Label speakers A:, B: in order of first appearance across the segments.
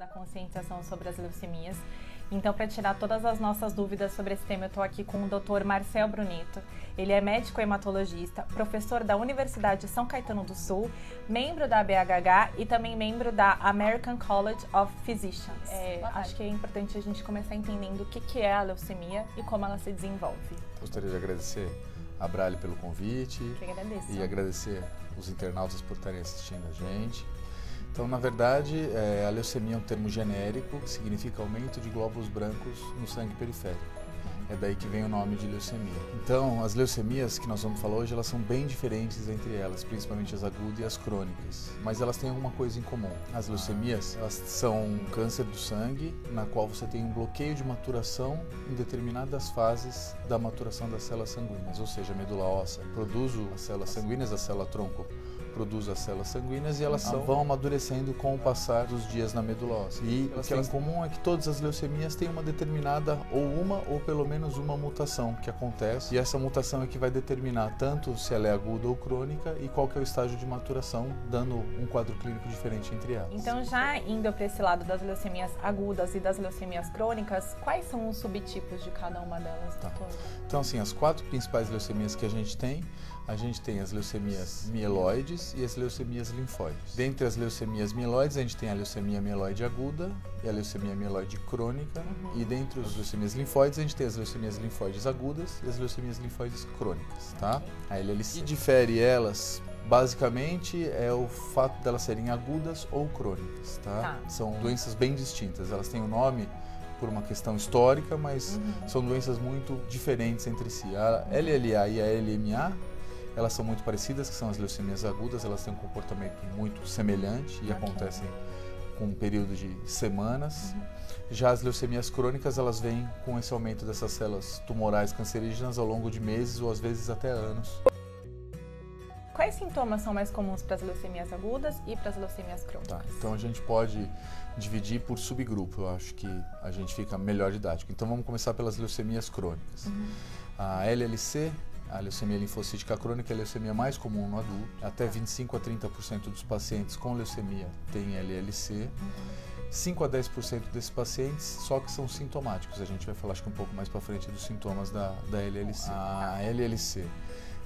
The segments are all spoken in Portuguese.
A: da conscientização sobre as leucemias. Então, para tirar todas as nossas dúvidas sobre esse tema, eu estou aqui com o Dr. Marcel Brunetto. Ele é médico hematologista, professor da Universidade de São Caetano do Sul, membro da BHH e também membro da American College of Physicians. Acho que é importante a gente começar entendendo o que é a leucemia e como ela se desenvolve.
B: Gostaria de agradecer a Brali pelo convite.
A: Eu que agradeço.
B: E agradecer os internautas por estarem assistindo a gente. Então, na verdade, a leucemia é um termo genérico que significa aumento de glóbulos brancos no sangue periférico. É daí que vem o nome de leucemia. Então, as leucemias que nós vamos falar hoje, elas são bem diferentes entre elas, principalmente as agudas e as crônicas. Mas elas têm alguma coisa em comum. As leucemias, elas são um câncer do sangue, na qual você tem um bloqueio de maturação em determinadas fases da maturação das células sanguíneas. Ou seja, a medula óssea produz as células sanguíneas, a célula tronco produz as células sanguíneas e elas vão amadurecendo com o passar dos dias na medula óssea. E o que é comum é que todas as leucemias têm uma determinada ou pelo menos uma mutação que acontece, e essa mutação é que vai determinar tanto se ela é aguda ou crônica e qual que é o estágio de maturação, dando um quadro clínico diferente entre elas.
A: Então, já indo para esse lado das leucemias agudas e das leucemias crônicas, quais são os subtipos de cada uma delas, doutor?
B: Então, assim, as 4 principais leucemias que a gente tem as leucemias mieloides e as leucemias linfóides. Dentre as leucemias mieloides, a gente tem a leucemia mieloide aguda e a leucemia mieloide crônica. E dentre as leucemias linfóides, a gente tem as leucemias linfóides agudas e as leucemias linfóides crônicas, tá? A LLC. O que difere elas, basicamente, é o fato de elas serem agudas ou crônicas, tá? São doenças bem distintas. Elas têm o nome por uma questão histórica, mas são doenças muito diferentes entre si. A LLA e a LMA, elas são muito parecidas, que são as leucemias agudas, elas têm um comportamento muito semelhante e acontecem com um período de semanas. Já as leucemias crônicas, elas vêm com esse aumento dessas células tumorais cancerígenas ao longo de meses ou às vezes até anos.
A: Quais sintomas são mais comuns para as leucemias agudas e para as leucemias crônicas?
B: Então a gente pode dividir por subgrupo, eu acho que a gente fica melhor didático. Então vamos começar pelas leucemias crônicas. A LLC, a leucemia linfocítica crônica, é a leucemia mais comum no adulto. Até 25 a 30% dos pacientes com leucemia têm LLC. 5 a 10% desses pacientes só que são sintomáticos. A gente vai falar, acho que um pouco mais para frente, dos sintomas da LLC. A LLC,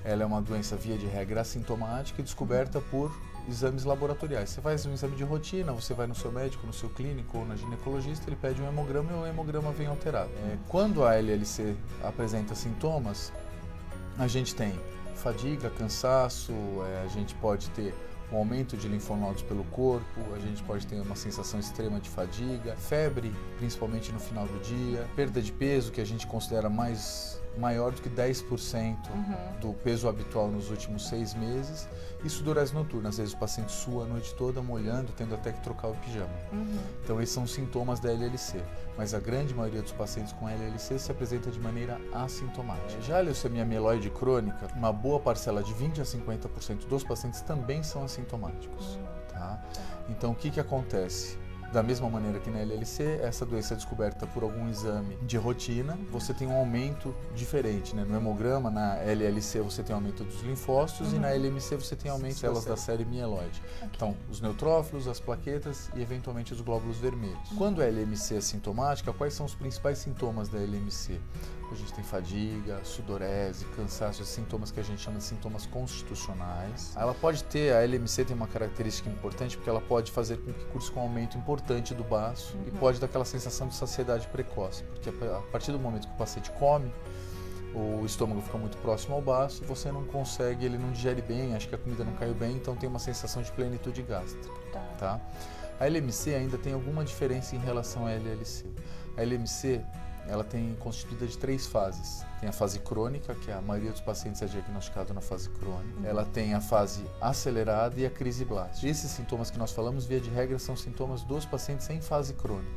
B: ela é uma doença, via de regra, assintomática e descoberta por exames laboratoriais. Você faz um exame de rotina, você vai no seu médico, no seu clínico ou na ginecologista, ele pede um hemograma e o hemograma vem alterado. Quando a LLC apresenta sintomas, a gente tem fadiga, cansaço, a gente pode ter um aumento de linfonodos pelo corpo, a gente pode ter uma sensação extrema de fadiga, febre, principalmente no final do dia, perda de peso, que a gente considera maior do que 10% do peso habitual nos últimos 6 meses, e sudorese noturna. Às vezes o paciente sua a noite toda, molhando, tendo até que trocar o pijama. Então esses são sintomas da LLC, mas a grande maioria dos pacientes com LLC se apresenta de maneira assintomática. Já a leucemia mieloide crônica, uma boa parcela de 20 a 50% dos pacientes também são assintomáticos. Tá? Então o que acontece? Da mesma maneira que na LLC, essa doença é descoberta por algum exame de rotina, você tem um aumento diferente, né? No hemograma, na LLC, você tem aumento dos linfócitos e na LMC você tem aumento de células da série mieloide. Então, os neutrófilos, as plaquetas e, eventualmente, os glóbulos vermelhos. Quando a LMC é sintomática, quais são os principais sintomas da LMC? A gente tem fadiga, sudorese, cansaço, esses sintomas que a gente chama de sintomas constitucionais. A LMC tem uma característica importante porque ela pode fazer com que curse com um aumento importante do baço e pode dar aquela sensação de saciedade precoce, porque a partir do momento que o paciente come, o estômago fica muito próximo ao baço, você não consegue, ele não digere bem, acha que a comida não caiu bem, então tem uma sensação de plenitude gástrica. Tá? A LMC ainda tem alguma diferença em relação à LLC. A LMC, ela tem constituída de 3 fases. Tem a fase crônica, que a maioria dos pacientes é diagnosticado na fase crônica. Ela tem a fase acelerada e a crise blástica. Esses sintomas que nós falamos, via de regra, são sintomas dos pacientes em fase crônica.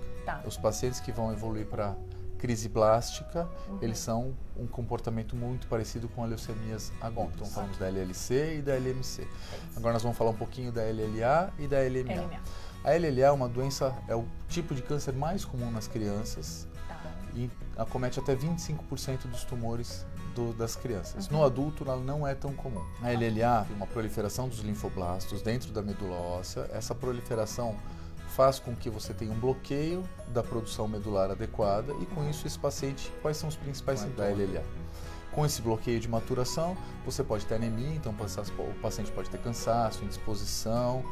B: Os pacientes que vão evoluir para crise blástica, eles são um comportamento muito parecido com as leucemias agudas. Então falamos da LLC e da LMC. Agora nós vamos falar um pouquinho da LLA e da LMA. A LLA é uma doença, é o tipo de câncer mais comum nas crianças. E acomete até 25% dos tumores das crianças. No adulto, ela não é tão comum. A LLA tem uma proliferação dos linfoblastos dentro da medula óssea. Essa proliferação faz com que você tenha um bloqueio da produção medular adequada e com isso esse paciente, quais são os principais sintomas da LLA? Com esse bloqueio de maturação, você pode ter anemia, então o paciente pode ter cansaço, indisposição,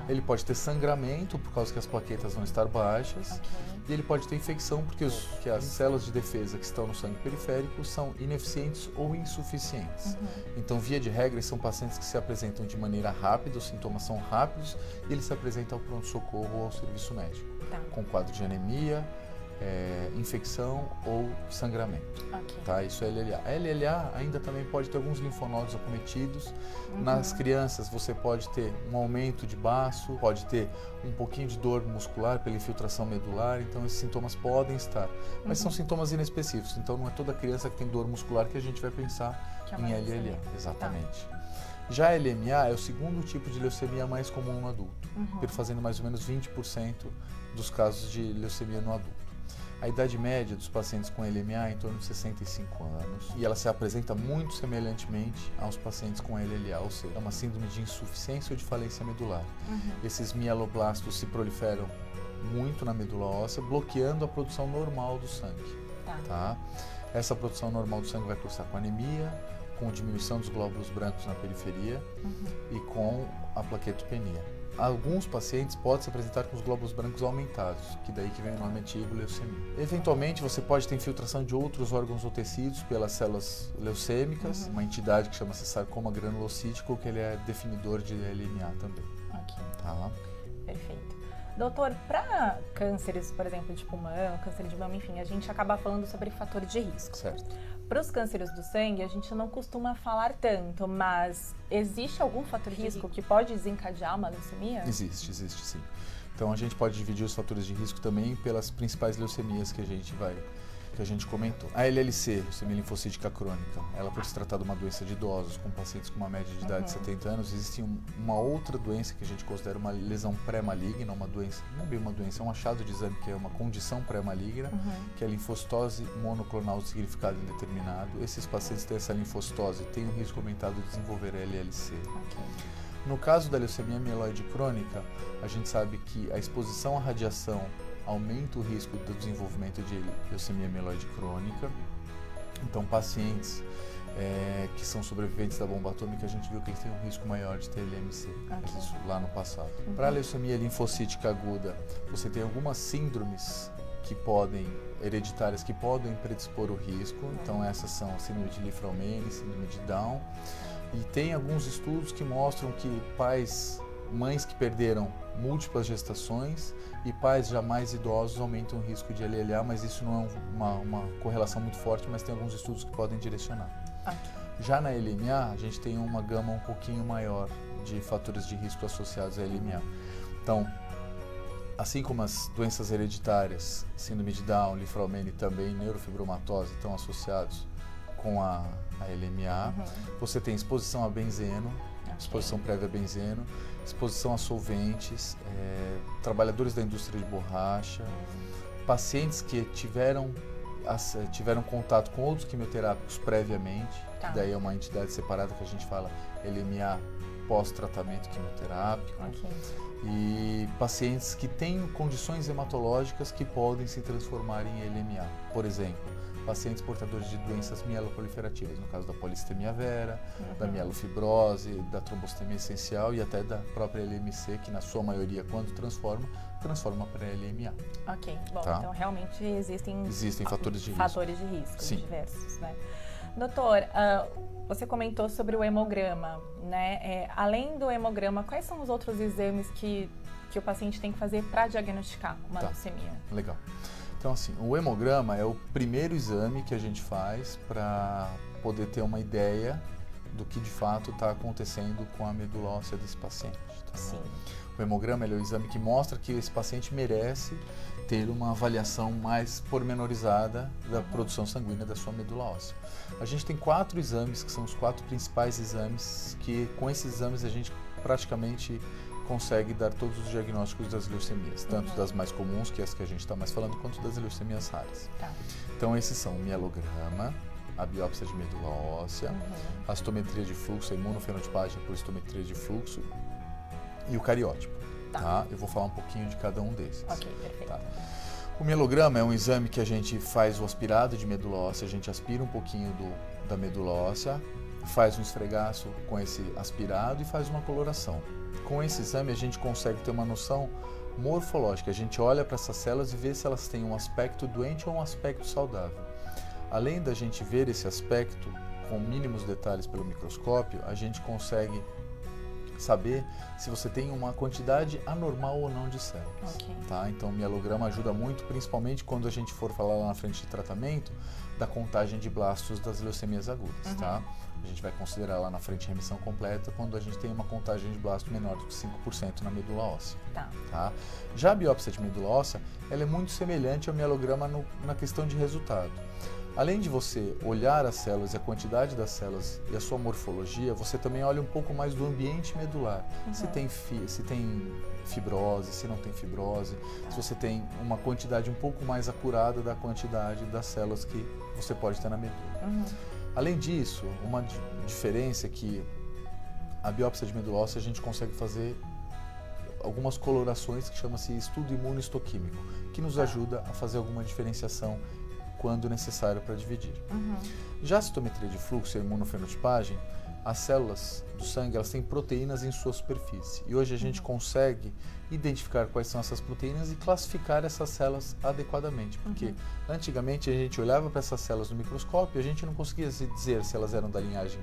B: ele pode ter sangramento por causa que as plaquetas vão estar baixas, e ele pode ter infecção porque as células de defesa que estão no sangue periférico são ineficientes ou insuficientes. Então, via de regra, são pacientes que se apresentam de maneira rápida, os sintomas são rápidos e eles se apresentam ao pronto-socorro ou ao serviço médico, com quadro de anemia, infecção ou sangramento. Tá? Isso é LLA. A LLA ainda também pode ter alguns linfonodos acometidos. Nas crianças você pode ter um aumento de baço, pode ter um pouquinho de dor muscular pela infiltração medular, então esses sintomas podem estar. Mas são sintomas inespecíficos, então não é toda criança que tem dor muscular que a gente vai pensar em LLA. Exatamente. Já a LMA é o segundo tipo de leucemia mais comum no adulto, fazendo mais ou menos 20% dos casos de leucemia no adulto. A idade média dos pacientes com LMA é em torno de 65 anos e ela se apresenta muito semelhantemente aos pacientes com LLA, ou seja, é uma síndrome de insuficiência ou de falência medular. Esses mieloblastos se proliferam muito na medula óssea, bloqueando a produção normal do sangue. Tá? Essa produção normal do sangue vai cursar com anemia, com diminuição dos glóbulos brancos na periferia e com a plaquetopenia. Alguns pacientes podem se apresentar com os glóbulos brancos aumentados, que daí que vem o nome antigo leucemia. Eventualmente, você pode ter infiltração de outros órgãos ou tecidos pelas células leucêmicas, uma entidade que chama-se sarcoma granulocítico, que ele é definidor de LMA também. Tá?
A: Perfeito. Doutor, para cânceres, por exemplo, de pulmão, câncer de mama, enfim, a gente acaba falando sobre fatores de risco.
B: Certo.
A: Para os cânceres do sangue, a gente não costuma falar tanto, mas existe algum fator de risco que pode desencadear uma leucemia?
B: Existe sim. Então a gente pode dividir os fatores de risco também pelas principais leucemias que a gente comentou. A LLC, leucemia linfocítica crônica, ela por se tratar de uma doença de idosos, com pacientes com uma média de idade de 70 anos, existe uma outra doença que a gente considera uma lesão pré-maligna, uma doença, não é bem uma doença, é um achado de exame que é uma condição pré-maligna, que é a linfocitose monoclonal de significado indeterminado. Esses pacientes têm essa linfocitose, têm um risco aumentado de desenvolver a LLC. No caso da leucemia mieloide crônica, a gente sabe que a exposição à radiação aumenta o risco do desenvolvimento de leucemia mieloide crônica. Então, pacientes que são sobreviventes da bomba atômica, a gente viu que eles têm um risco maior de ter LMC, isso lá no passado. Para a leucemia linfocítica aguda, você tem algumas síndromes hereditárias que podem predispor o risco. Então, essas são a síndrome de Li-Fraumeni, síndrome de Down. E tem alguns estudos que mostram que mães que perderam múltiplas gestações e pais já mais idosos aumentam o risco de LLA, mas isso não é uma correlação muito forte, mas tem alguns estudos que podem direcionar. Já na LMA, a gente tem uma gama um pouquinho maior de fatores de risco associados à LMA. Então, assim como as doenças hereditárias, síndrome de Down, Li-Fraumeni também, neurofibromatose, estão associados com a LMA, você tem exposição a benzeno, exposição prévia a benzeno, exposição a solventes, trabalhadores da indústria de borracha, pacientes que tiveram contato com outros quimioterápicos previamente, que daí é uma entidade separada que a gente fala LMA pós-tratamento quimioterápico, e pacientes que têm condições hematológicas que podem se transformar em LMA, por exemplo, pacientes portadores de doenças mieloproliferativas, no caso da polissemia vera, da mielofibrose, da trombocitemia essencial e até da própria LMC, que na sua maioria, quando transforma para LMA.
A: Bom, então realmente existem
B: fatores de
A: risco diversos, né? Doutor, você comentou sobre o hemograma, né? Além do hemograma, quais são os outros exames que o paciente tem que fazer para diagnosticar uma leucemia?
B: Legal. Então, assim, o hemograma é o primeiro exame que a gente faz para poder ter uma ideia do que de fato está acontecendo com a medula óssea desse paciente. Tá?
A: Sim.
B: O hemograma é o exame que mostra que esse paciente merece ter uma avaliação mais pormenorizada da produção sanguínea da sua medula óssea. A gente tem 4 exames, que são os 4 principais exames, que com esses exames a gente praticamente consegue dar todos os diagnósticos das leucemias, tanto das mais comuns, que é as que a gente está mais falando, quanto das leucemias raras. Então, esses são o mielograma, a biópsia de medula óssea, a histometria de fluxo, a imunofenotipagem por histometria de fluxo e o cariótipo. tá? Eu vou falar um pouquinho de cada um desses.
A: Ok, perfeito.
B: Tá? O mielograma é um exame que a gente faz o aspirado de medula óssea, a gente aspira um pouquinho da medula óssea, faz um esfregaço com esse aspirado e faz uma coloração. Com esse exame a gente consegue ter uma noção morfológica, a gente olha para essas células e vê se elas têm um aspecto doente ou um aspecto saudável. Além da gente ver esse aspecto com mínimos detalhes pelo microscópio, a gente consegue saber se você tem uma quantidade anormal ou não de células.
A: Okay.
B: Tá? Então o mielograma ajuda muito, principalmente quando a gente for falar lá na frente de tratamento, da contagem de blastos das leucemias agudas.
A: Uhum.
B: Tá? A gente vai considerar lá na frente remissão completa quando a gente tem uma contagem de blasto menor do que 5% na medula óssea. Tá? Já a biópsia de medula óssea, ela é muito semelhante ao mielograma na questão de resultado. Além de você olhar as células e a quantidade das células e a sua morfologia, você também olha um pouco mais do ambiente medular.
A: Uhum.
B: Se tem fibrose, se não tem fibrose, se você tem uma quantidade um pouco mais acurada da quantidade das células que você pode ter na medula.
A: Uhum.
B: Além disso, uma diferença é que a biópsia de medula óssea a gente consegue fazer algumas colorações que chama-se estudo imunohistoquímico, que nos ajuda a fazer alguma diferenciação quando necessário para dividir.
A: Uhum.
B: Já a citometria de fluxo e a imunofenotipagem, as células do sangue elas têm proteínas em sua superfície e hoje a gente consegue identificar quais são essas proteínas e classificar essas células adequadamente, porque antigamente a gente olhava para essas células no microscópio e a gente não conseguia dizer se elas eram da linhagem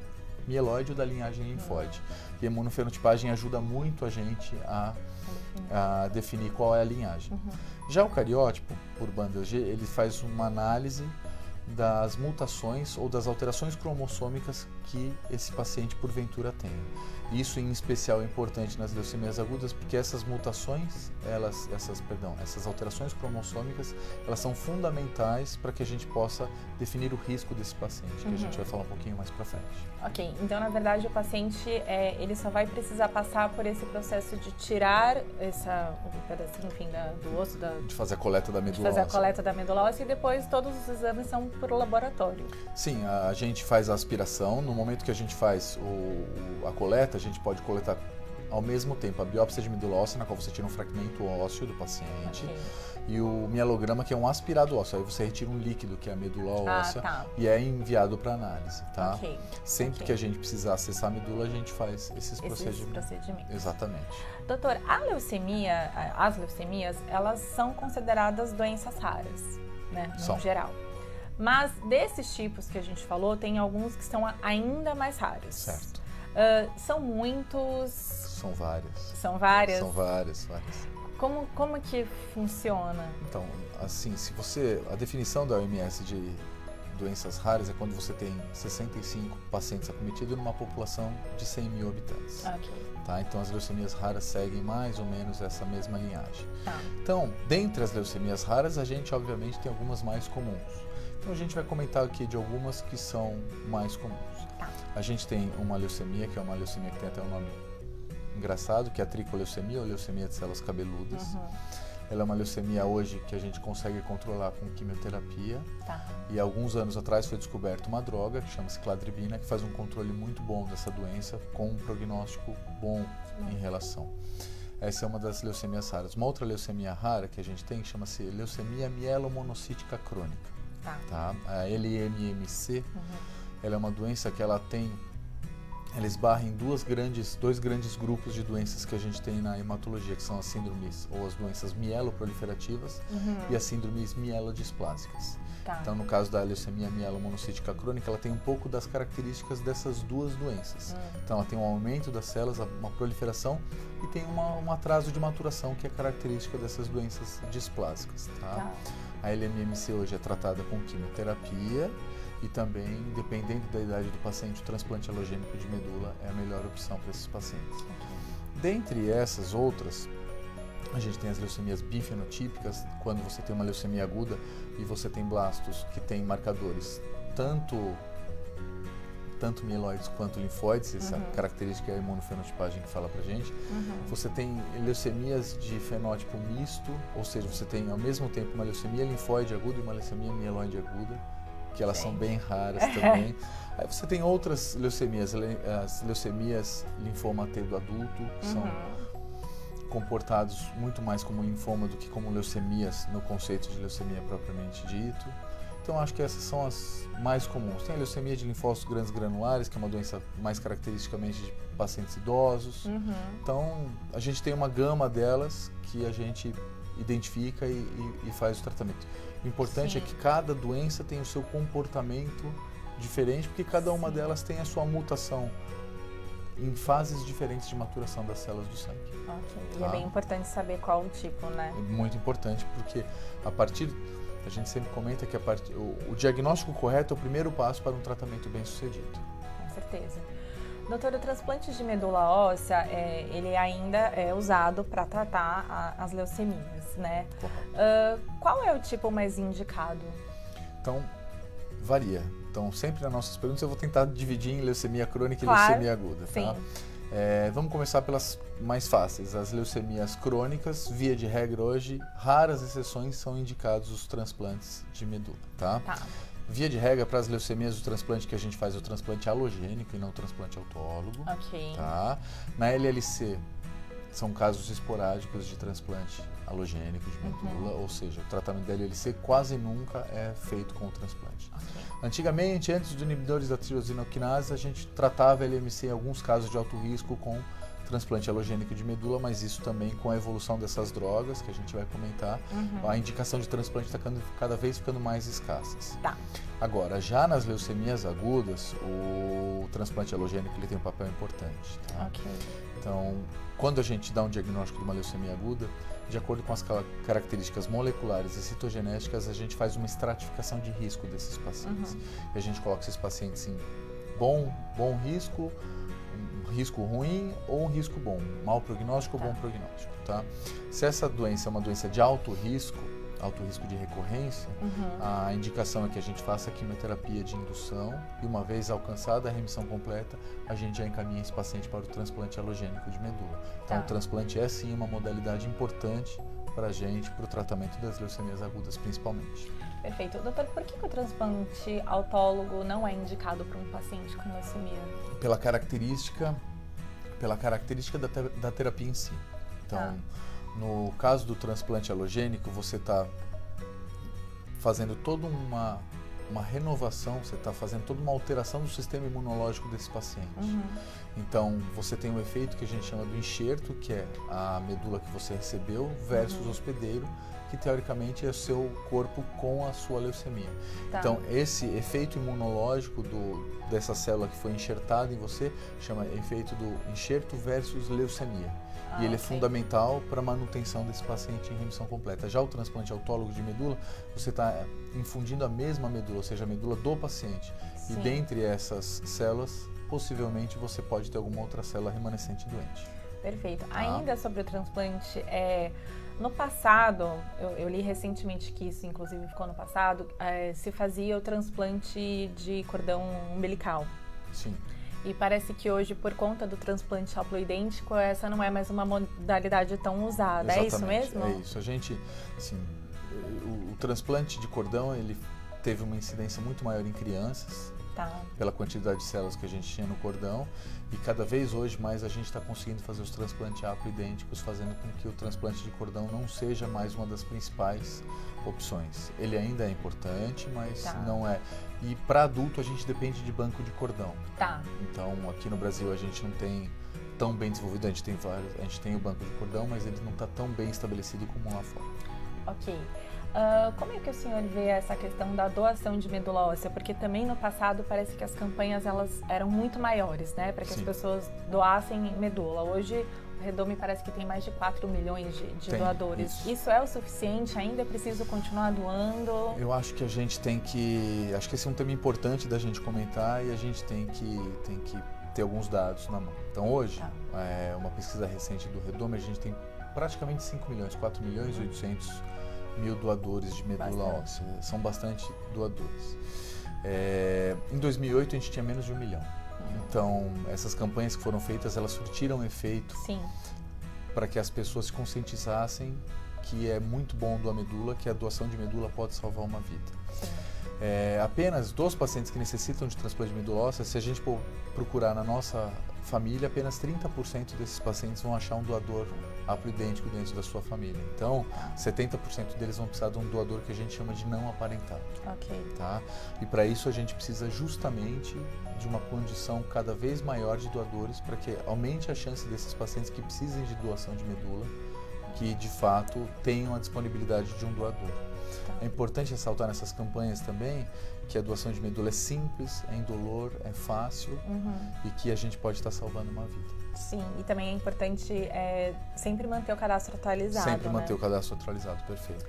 B: mieloide ou da linhagem linfóide. E a imunofenotipagem ajuda muito a gente a definir qual é a linhagem. Já o cariótipo, por banda G, ele faz uma análise das mutações ou das alterações cromossômicas que esse paciente porventura tem. Isso em especial é importante nas leucemias agudas porque essas mutações, essas alterações cromossômicas, elas são fundamentais para que a gente possa definir o risco desse paciente, que a gente vai falar um pouquinho mais para frente.
A: Ok, então na verdade o paciente ele só vai precisar passar por esse processo de tirar o pedacinho, enfim, do osso,
B: de fazer a coleta da medula óssea.
A: De fazer a coleta da medula óssea e depois todos os exames são por laboratório.
B: Sim, a gente faz a aspiração, no momento que a gente faz a coleta, a gente pode coletar ao mesmo tempo a biópsia de medula óssea, na qual você tira um fragmento ósseo do paciente, e o mielograma, que é um aspirado ósseo. Aí você retira um líquido, que é a medula óssea, e é enviado para análise, tá? Sempre que a gente precisar acessar a medula, a gente faz esses procedimentos. Exatamente.
A: Doutor, as leucemias, elas são consideradas doenças raras, né, no geral. Mas desses tipos que a gente falou, tem alguns que são ainda mais raros.
B: Certo.
A: São muitos?
B: São várias.
A: São várias?
B: São várias.
A: Como que funciona?
B: Então, assim, a definição da OMS de doenças raras é quando você tem 65 pacientes acometidos numa população de 100 mil habitantes. Tá? Então, as leucemias raras seguem mais ou menos essa mesma linhagem. Então, dentre as leucemias raras, a gente obviamente tem algumas mais comuns. Então, a gente vai comentar aqui de algumas que são mais comuns. A gente tem uma leucemia, que é uma leucemia que tem até um nome engraçado, que é a tricoleucemia, ou leucemia de células cabeludas. Ela é uma leucemia hoje que a gente consegue controlar com quimioterapia. E alguns anos atrás foi descoberta uma droga que chama-se cladribina, que faz um controle muito bom dessa doença, com um prognóstico bom em relação. Essa é uma das leucemias raras. Uma outra leucemia rara que a gente tem chama-se leucemia mielomonocítica crônica. Tá? A LMMC, ela é uma doença que ela esbarra em dois grandes grupos de doenças que a gente tem na hematologia, que são as síndromes ou as doenças mieloproliferativas e as síndromes mielodisplásicas. Então, no caso da leucemia mielomonocítica crônica, ela tem um pouco das características dessas duas doenças. Então, ela tem um aumento das células, uma proliferação e tem um atraso de maturação que é característica dessas doenças displásicas. A LMMC hoje é tratada com quimioterapia e também, dependendo da idade do paciente, o transplante alogênico de medula é a melhor opção para esses pacientes. Dentre essas outras, a gente tem as leucemias bifenotípicas, quando você tem uma leucemia aguda e você tem blastos que têm marcadores tanto mieloides quanto linfóides, essa característica é a imunofenotipagem que fala pra gente. Você tem leucemias de fenótipo misto, ou seja, você tem ao mesmo tempo uma leucemia linfóide aguda e uma leucemia mieloide aguda, que elas são bem raras também. Aí você tem outras leucemias, as leucemias linfoma T do adulto, que são comportados muito mais como linfoma do que como leucemias, no conceito de leucemia propriamente dito. Então, acho que essas são as mais comuns. Tem a leucemia de linfócitos grandes granulares, que é uma doença mais caracteristicamente de pacientes idosos. Então, a gente tem uma gama delas que a gente identifica e faz o tratamento. O importante é que cada doença tem o seu comportamento diferente, porque cada uma delas tem a sua mutação em fases diferentes de maturação das células do sangue.
A: Ok, e é bem importante saber qual o tipo, né?
B: É muito importante, porque a gente sempre comenta que o diagnóstico correto é o primeiro passo para um tratamento bem sucedido.
A: Com certeza. Doutor, o transplante de medula óssea, ele ainda é usado para tratar as leucemias, né? Qual é o tipo mais indicado?
B: Então, varia. Então, sempre nas nossas perguntas eu vou tentar dividir em leucemia crônica e
A: Claro,
B: leucemia aguda, tá?
A: Sim.
B: Vamos começar pelas mais fáceis. As leucemias crônicas, via de regra hoje, raras exceções são indicados os transplantes de medula, tá? Via de regra, para as leucemias, o transplante que a gente faz é o transplante alogênico e não o transplante autólogo.
A: Ok.
B: Tá? Na LLC, são casos esporádicos de transplante alogênico de medula, ou seja, o tratamento da LLC quase nunca é feito com o transplante.
A: Okay.
B: Antigamente, antes dos inibidores da tirosinoquinase, a gente tratava a LMC em alguns casos de alto risco com transplante alogênico de medula, mas isso também com a evolução dessas drogas, que a gente vai comentar, a indicação de transplante está cada vez ficando mais escassas.
A: Tá.
B: Agora, já nas leucemias agudas, o transplante alogênico ele tem um papel importante. Tá?
A: Ok.
B: Então, quando a gente dá um diagnóstico de uma leucemia aguda, de acordo com as características moleculares e citogenéticas, a gente faz uma estratificação de risco desses pacientes. E a gente coloca esses pacientes em bom risco, um risco ruim ou um risco bom, mau prognóstico ou bom prognóstico, tá? Se essa doença é uma doença de alto risco de recorrência, a indicação é que a gente faça a quimioterapia de indução e uma vez alcançada a remissão completa, a gente já encaminha esse paciente para o transplante alogênico de medula. Então, o transplante é sim uma modalidade importante para a gente, para o tratamento das leucemias agudas principalmente.
A: Perfeito. Doutor, por que o transplante autólogo não é indicado para um paciente com leucemia?
B: Pela característica da terapia em si. Então, no caso do transplante alogênico, você está fazendo toda uma renovação, você está fazendo toda uma alteração do sistema imunológico desse paciente. Então, você tem um efeito que a gente chama do enxerto, que é a medula que você recebeu, versus o hospedeiro, que teoricamente é o seu corpo com a sua leucemia. Então, esse efeito imunológico dessa célula que foi enxertada em você, chama efeito do enxerto versus leucemia. E ele é fundamental para a manutenção desse paciente em remissão completa. Já o transplante autólogo de medula, você está infundindo a mesma medula, ou seja, a medula do paciente. E dentre essas células, possivelmente você pode ter alguma outra célula remanescente doente.
A: Perfeito. Ainda sobre o transplante, no passado, eu li recentemente que isso inclusive ficou no passado, se fazia o transplante de cordão umbilical.
B: Sim.
A: E parece que hoje, por conta do transplante haploidêntico, essa não é mais uma modalidade tão usada.
B: Exatamente,
A: é isso mesmo?
B: É isso. A gente, assim, o transplante de cordão, ele teve uma incidência muito maior em crianças, pela quantidade de células que a gente tinha no cordão, e cada vez hoje mais a gente está conseguindo fazer os transplantes haploidênticos, fazendo com que o transplante de cordão não seja mais uma das principais opções. Ele ainda é importante, mas não é. E para adulto a gente depende de banco de cordão. Então aqui no Brasil a gente não tem tão bem desenvolvido, a gente tem o banco de cordão, mas ele não está tão bem estabelecido como lá fora.
A: Ok. Como é que o senhor vê essa questão da doação de medula óssea? Porque também no passado parece que as campanhas elas eram muito maiores, né? Para que as pessoas doassem medula. Hoje o Redome parece que tem mais de 4 milhões de doadores. Isso é o suficiente? Ainda é preciso continuar doando?
B: Eu acho que a gente tem que... Acho que esse é um tema importante da gente comentar e a gente tem que ter alguns dados na mão. Então hoje, uma pesquisa recente do Redome, a gente tem praticamente 5 milhões, 4 milhões e 800 mil doadores de medula óssea. São bastante doadores. Em 2008 a gente tinha menos de 1 milhão. Então essas campanhas que foram feitas, elas surtiram efeito para que as pessoas se conscientizassem que é muito bom doar medula, que a doação de medula pode salvar uma vida. Apenas dos pacientes que necessitam de transplante de medula óssea, se a gente procurar na nossa família, apenas 30% desses pacientes vão achar um doador haploidêntico dentro da sua família. Então, 70% deles vão precisar de um doador que a gente chama de não aparentado.
A: Ok.
B: Tá? E para isso a gente precisa justamente de uma condição cada vez maior de doadores para que aumente a chance desses pacientes que precisem de doação de medula, que de fato tenham a disponibilidade de um doador. É importante ressaltar nessas campanhas também que a doação de medula é simples, é indolor, é fácil e que a gente pode estar salvando uma vida.
A: Sim, e também é importante sempre manter o cadastro atualizado.
B: Sempre manter o cadastro atualizado, perfeito.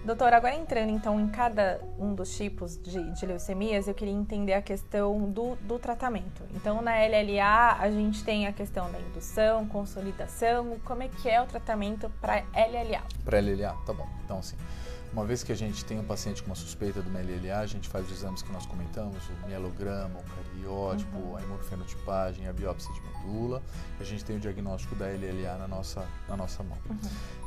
A: Doutor, agora entrando então em cada um dos tipos de leucemias, eu queria entender a questão do tratamento. Então, na LLA, a gente tem a questão da indução, consolidação. Como é que é o tratamento para LLA?
B: Para LLA, tá bom. Então, assim, uma vez que a gente tem um paciente com uma suspeita de uma LLA, a gente faz os exames que nós comentamos, o mielograma, o cariótipo, a imunofenotipagem, a biópsia de medula. A gente tem o diagnóstico da LLA na nossa mão.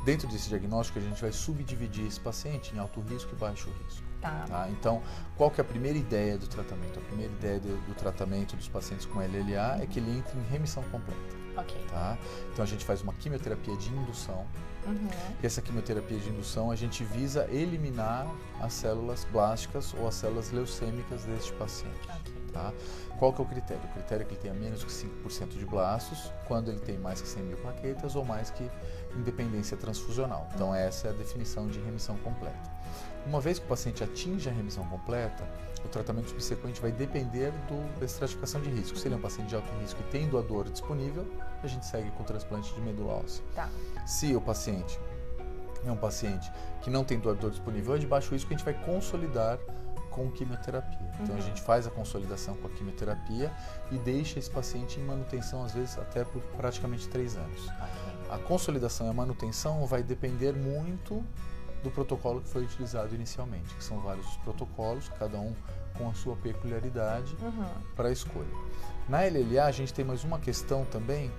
B: Dentro desse diagnóstico, a gente vai subdividir esse paciente em alto risco e baixo risco. Tá? Então, qual que é a primeira ideia do tratamento? A primeira ideia do tratamento dos pacientes com LLA é que ele entre em remissão completa.
A: Ok.
B: Tá? Então, a gente faz uma quimioterapia de indução. E essa quimioterapia de indução, a gente visa eliminar as células blásticas ou as células leucêmicas deste paciente.
A: Okay.
B: Tá? Qual que é o critério? O critério é que ele tenha menos que 5% de blastos, quando ele tem mais que 100 mil plaquetas ou mais que independência transfusional. Então, essa é a definição de remissão completa. Uma vez que o paciente atinge a remissão completa, o tratamento subsequente vai depender da estratificação de risco. Se ele é um paciente de alto risco e tem doador disponível, a gente segue com o transplante de medula óssea.
A: Tá.
B: Se o paciente é um paciente que não tem doador disponível, é de baixo risco, a gente vai consolidar com quimioterapia. Então, a gente faz a consolidação com a quimioterapia e deixa esse paciente em manutenção, às vezes, até por praticamente 3 anos. A consolidação e a manutenção vai depender muito do protocolo que foi utilizado inicialmente, que são vários os protocolos, cada um com a sua peculiaridade para a escolha. Na LLA, a gente tem mais uma questão também,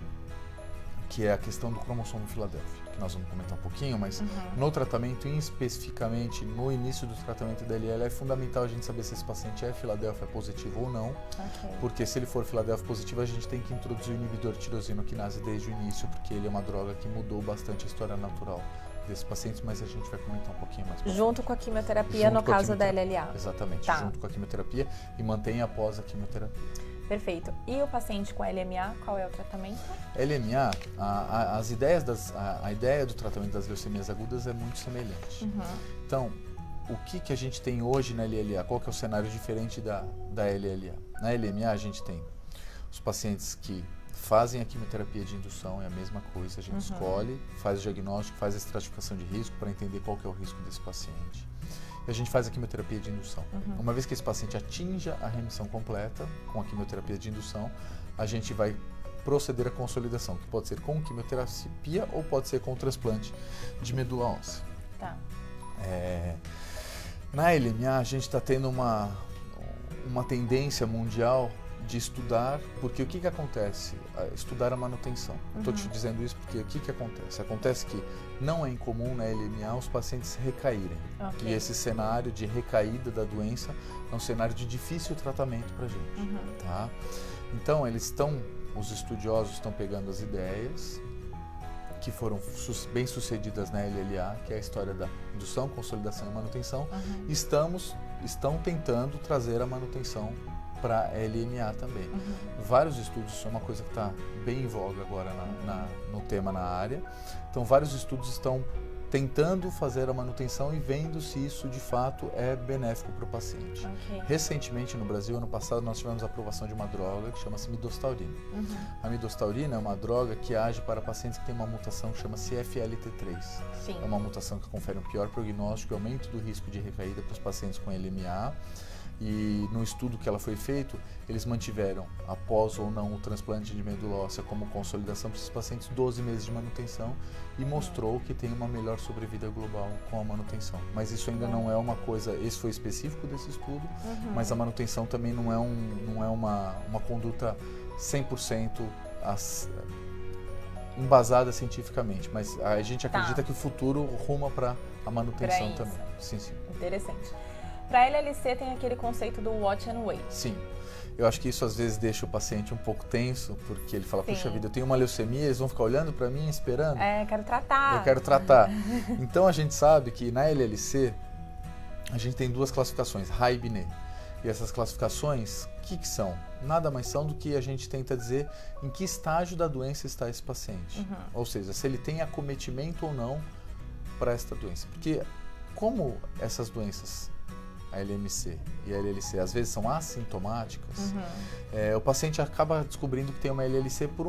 B: que é a questão do cromossomo Filadélfia, que nós vamos comentar um pouquinho, mas no tratamento, especificamente no início do tratamento da LLA, é fundamental a gente saber se esse paciente é Filadélfia positivo ou não, porque se ele for Filadélfia positivo, a gente tem que introduzir o inibidor de tirosinoquinase desde o início, porque ele é uma droga que mudou bastante a história natural desses pacientes, mas a gente vai comentar um pouquinho mais.
A: Junto com a quimioterapia, no caso da LLA.
B: Exatamente,
A: tá.
B: Junto com a quimioterapia e mantém após a quimioterapia.
A: Perfeito. E o paciente com LMA, qual é o tratamento?
B: LMA, a ideia do tratamento das leucemias agudas é muito semelhante. Então, o que a gente tem hoje na LLA? Qual que é o cenário diferente da LLA? Na LMA, a gente tem os pacientes que fazem a quimioterapia de indução, é a mesma coisa, a gente escolhe, faz o diagnóstico, faz a estratificação de risco para entender qual que é o risco desse paciente. E a gente faz a quimioterapia de indução. Uma vez que esse paciente atinja a remissão completa com a quimioterapia de indução, a gente vai proceder à consolidação, que pode ser com quimioterapia ou pode ser com transplante de medula óssea.
A: Tá.
B: Na LMA, a gente está tendo uma tendência mundial de estudar, porque o que acontece? Estudar a manutenção. Estou te dizendo isso porque o que acontece? Acontece que não é incomum na LMA os pacientes recaírem. E esse cenário de recaída da doença é um cenário de difícil tratamento para a gente. Tá? Então, os estudiosos estão pegando as ideias que foram bem sucedidas na LLA, que é a história da indução, consolidação e manutenção, e estão tentando trazer a manutenção para LMA também. Vários estudos, isso é uma coisa que está bem em voga agora no tema na área. Então, vários estudos estão tentando fazer a manutenção e vendo se isso de fato é benéfico para o paciente. Recentemente no Brasil, ano passado, nós tivemos a aprovação de uma droga que chama-se midostaurina. A midostaurina é uma droga que age para pacientes que têm uma mutação que chama-se FLT3.
A: Sim.
B: É uma mutação que confere um pior prognóstico e aumento do risco de recaída para os pacientes com LMA. E no estudo que ela foi feito, eles mantiveram, após ou não o transplante de medula óssea como consolidação para esses pacientes, 12 meses de manutenção e mostrou que tem uma melhor sobrevida global com a manutenção. Mas isso ainda não é uma coisa, esse foi específico desse estudo, mas a manutenção também não é uma conduta 100% embasada cientificamente, mas a gente acredita que o futuro ruma para a manutenção também. Sim.
A: Interessante. Para LLC tem aquele conceito do watch and wait.
B: Sim. Eu acho que isso às vezes deixa o paciente um pouco tenso, porque ele fala, puxa vida, eu tenho uma leucemia, eles vão ficar olhando para mim, esperando?
A: Quero tratar.
B: Eu quero tratar. Então a gente sabe que na LLC a gente tem duas classificações, RA e BNE. E essas classificações, o que são? Nada mais são do que a gente tenta dizer em que estágio da doença está esse paciente. Ou seja, se ele tem acometimento ou não para esta doença. Porque como essas doenças, a LMC e a LLC, às vezes são assintomáticas, o paciente acaba descobrindo que tem uma LLC por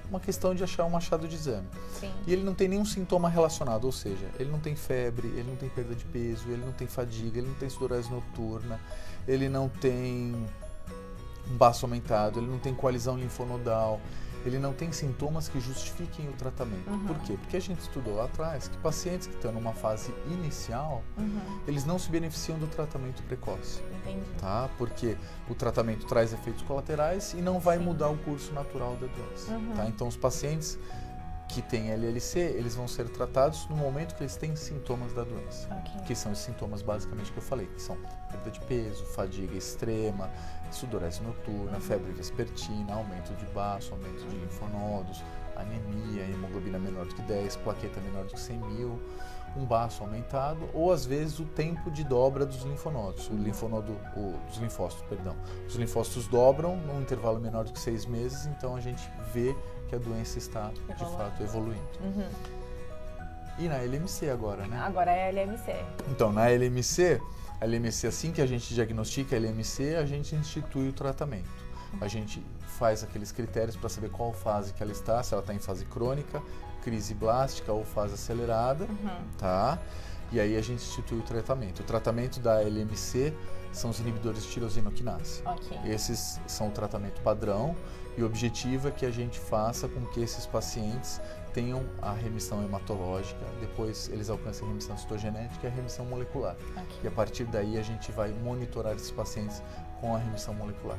B: uma questão de achar um achado de exame.
A: Sim.
B: E ele não tem nenhum sintoma relacionado, ou seja, ele não tem febre, ele não tem perda de peso, ele não tem fadiga, ele não tem sudorese noturna, ele não tem um baço aumentado, ele não tem coalizão linfonodal, ele não tem sintomas que justifiquem o tratamento. Por quê? Porque a gente estudou lá atrás que pacientes que estão numa fase inicial, eles não se beneficiam do tratamento precoce.
A: Entendi.
B: Tá? Porque o tratamento traz efeitos colaterais e não vai mudar o curso natural da doença. Tá? Então, os pacientes que têm LLC, eles vão ser tratados no momento que eles têm sintomas da doença. Que são esses sintomas basicamente que eu falei, que são perda de peso, fadiga extrema, sudorese noturna, febre vespertina, aumento de baço, aumento de linfonodos, anemia, hemoglobina menor do que 10, plaqueta menor do que 100 mil, um baço aumentado, ou às vezes o tempo de dobra dos linfonodos, dos linfócitos, perdão. Os linfócitos dobram num intervalo menor do que 6 meses, então a gente vê que a doença está, de fato, evoluindo. E na LMC agora, né?
A: Agora é a LMC.
B: Então, na LMC, assim que a gente diagnostica a LMC, a gente institui o tratamento. A gente faz aqueles critérios para saber qual fase que ela está, se ela está em fase crônica, crise blástica ou fase acelerada, tá? E aí a gente institui o tratamento. O tratamento da LMC são os inibidores de tirosina quinase. Esses são o tratamento padrão e o objetivo é que a gente faça com que esses pacientes tenham a remissão hematológica, depois eles alcancem a remissão citogenética e a remissão molecular. E a partir daí a gente vai monitorar esses pacientes com a remissão molecular.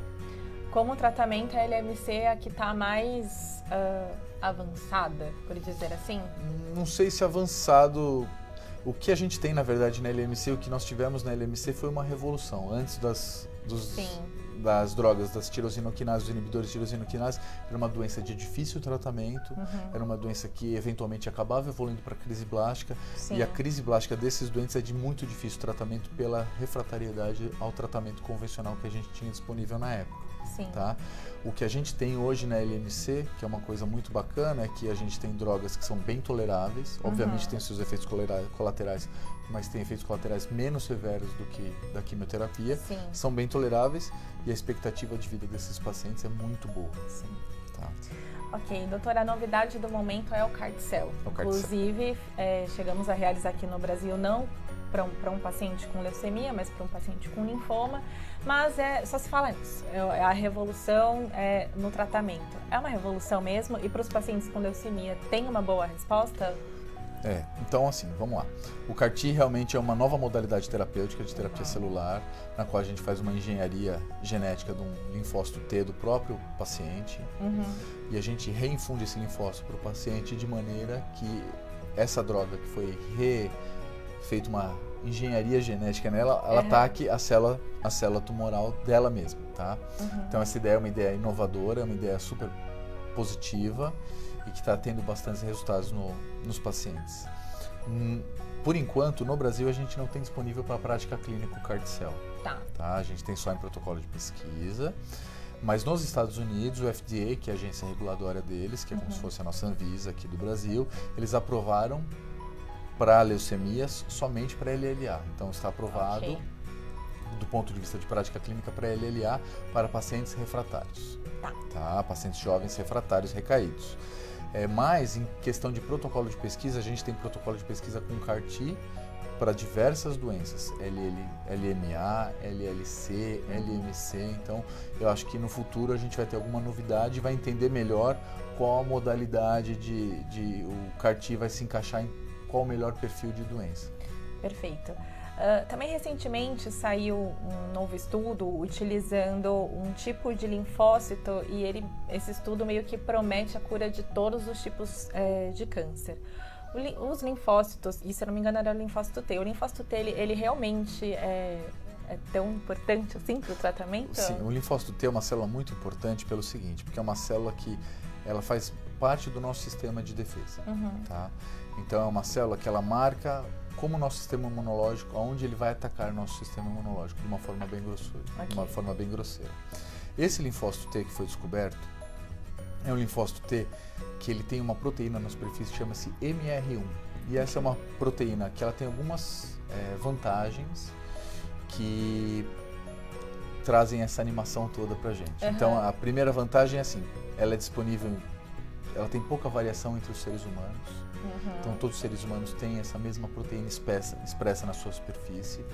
A: Como tratamento, a LMC é a que está mais avançada, por dizer assim?
B: Não sei se avançado. O que a gente tem, na verdade, na LMC, o que nós tivemos na LMC foi uma revolução. Antes das drogas, das tirosinoquinases, dos inibidores de tirosinoquinase, era uma doença de difícil tratamento, era uma doença que eventualmente acabava evoluindo para crise blástica, e a crise blástica desses doentes é de muito difícil tratamento pela refratariedade ao tratamento convencional que a gente tinha disponível na época. Tá? O que a gente tem hoje na LMC, que é uma coisa muito bacana, é que a gente tem drogas que são bem toleráveis, obviamente tem seus efeitos colaterais, mas tem efeitos colaterais menos severos do que da quimioterapia, são bem toleráveis e a expectativa de vida desses pacientes é muito boa. Tá?
A: Ok, doutora, a novidade do momento é o CARTICEL. Inclusive, chegamos a realizar aqui no Brasil, não para um paciente com leucemia, mas para um paciente com linfoma, mas só se fala nisso, é a revolução no tratamento. É uma revolução mesmo? E para os pacientes com leucemia, tem uma boa resposta?
B: Então assim, vamos lá. O CAR-T realmente é uma nova modalidade terapêutica de terapia celular, na qual a gente faz uma engenharia genética de um linfócito T do próprio paciente, e a gente reinfunde esse linfócito para o paciente de maneira que essa droga que foi feita uma engenharia genética nela, ela ataque a célula tumoral dela mesma, tá? Então essa ideia é uma ideia inovadora, é uma ideia super positiva e que está tendo bastantes resultados nos pacientes. Por enquanto, no Brasil, a gente não tem disponível para a prática clínica o CARTICEL. Tá? A gente tem só em protocolo de pesquisa. Mas nos Estados Unidos, o FDA, que é a agência reguladora deles, que é como se fosse a nossa Anvisa aqui do Brasil, eles aprovaram para leucemias somente para LLA. Então está aprovado do ponto de vista de prática clínica para LLA para pacientes refratários. Tá? Pacientes jovens refratários recaídos. Mas em questão de protocolo de pesquisa, a gente tem protocolo de pesquisa com CAR-T para diversas doenças, LMA, LLC, LMC. Então, eu acho que no futuro a gente vai ter alguma novidade e vai entender melhor qual a modalidade o CAR-T vai se encaixar em qual o melhor perfil de doença.
A: Perfeito. Também recentemente saiu um novo estudo utilizando um tipo de linfócito e esse estudo meio que promete a cura de todos os tipos de câncer. Os linfócitos, e se eu não me engano era o linfócito T, o linfócito T ele realmente é tão importante assim para o tratamento?
B: Sim, o linfócito T é uma célula muito importante pelo seguinte, porque é uma célula que ela faz parte do nosso sistema de defesa, tá? Então é uma célula que ela marca como o nosso sistema imunológico, onde ele vai atacar nosso sistema imunológico de uma forma bem grosseira. Esse linfócito T que foi descoberto é um linfócito T que ele tem uma proteína na superfície que chama-se MR1. E essa é uma proteína que ela tem algumas vantagens que trazem essa animação toda pra gente. Então a primeira vantagem é assim, ela é disponível, ela tem pouca variação entre os seres humanos. Então todos os seres humanos têm essa mesma proteína expressa na sua superfície.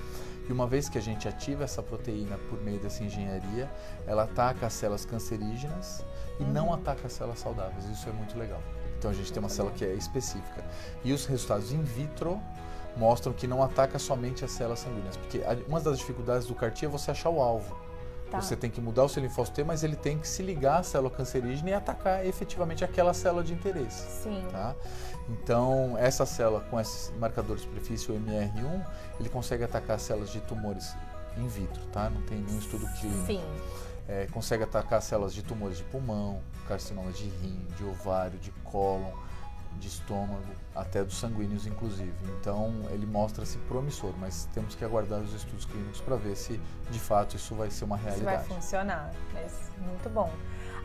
B: E uma vez que a gente ativa essa proteína por meio dessa engenharia, ela ataca as células cancerígenas e não ataca as células saudáveis. Isso é muito legal. Então a gente tem uma célula que é específica. E os resultados in vitro mostram que não ataca somente as células sanguíneas. Porque uma das dificuldades do CAR-T é você achar o alvo. Tá. Você tem que mudar o seu linfócito T, mas ele tem que se ligar à célula cancerígena e atacar efetivamente aquela célula de interesse.
A: Sim.
B: Tá? Então, essa célula com esse marcador de superfície, o MR1, ele consegue atacar células de tumores in vitro, tá? Não tem nenhum estudo clínico.
A: Sim.
B: Consegue atacar células de tumores de pulmão, carcinoma de rim, de ovário, de cólon, de estômago, até dos sanguíneos inclusive. Então ele mostra-se promissor, mas temos que aguardar os estudos clínicos para ver se de fato isso vai ser uma realidade.
A: Isso vai funcionar, mas muito bom.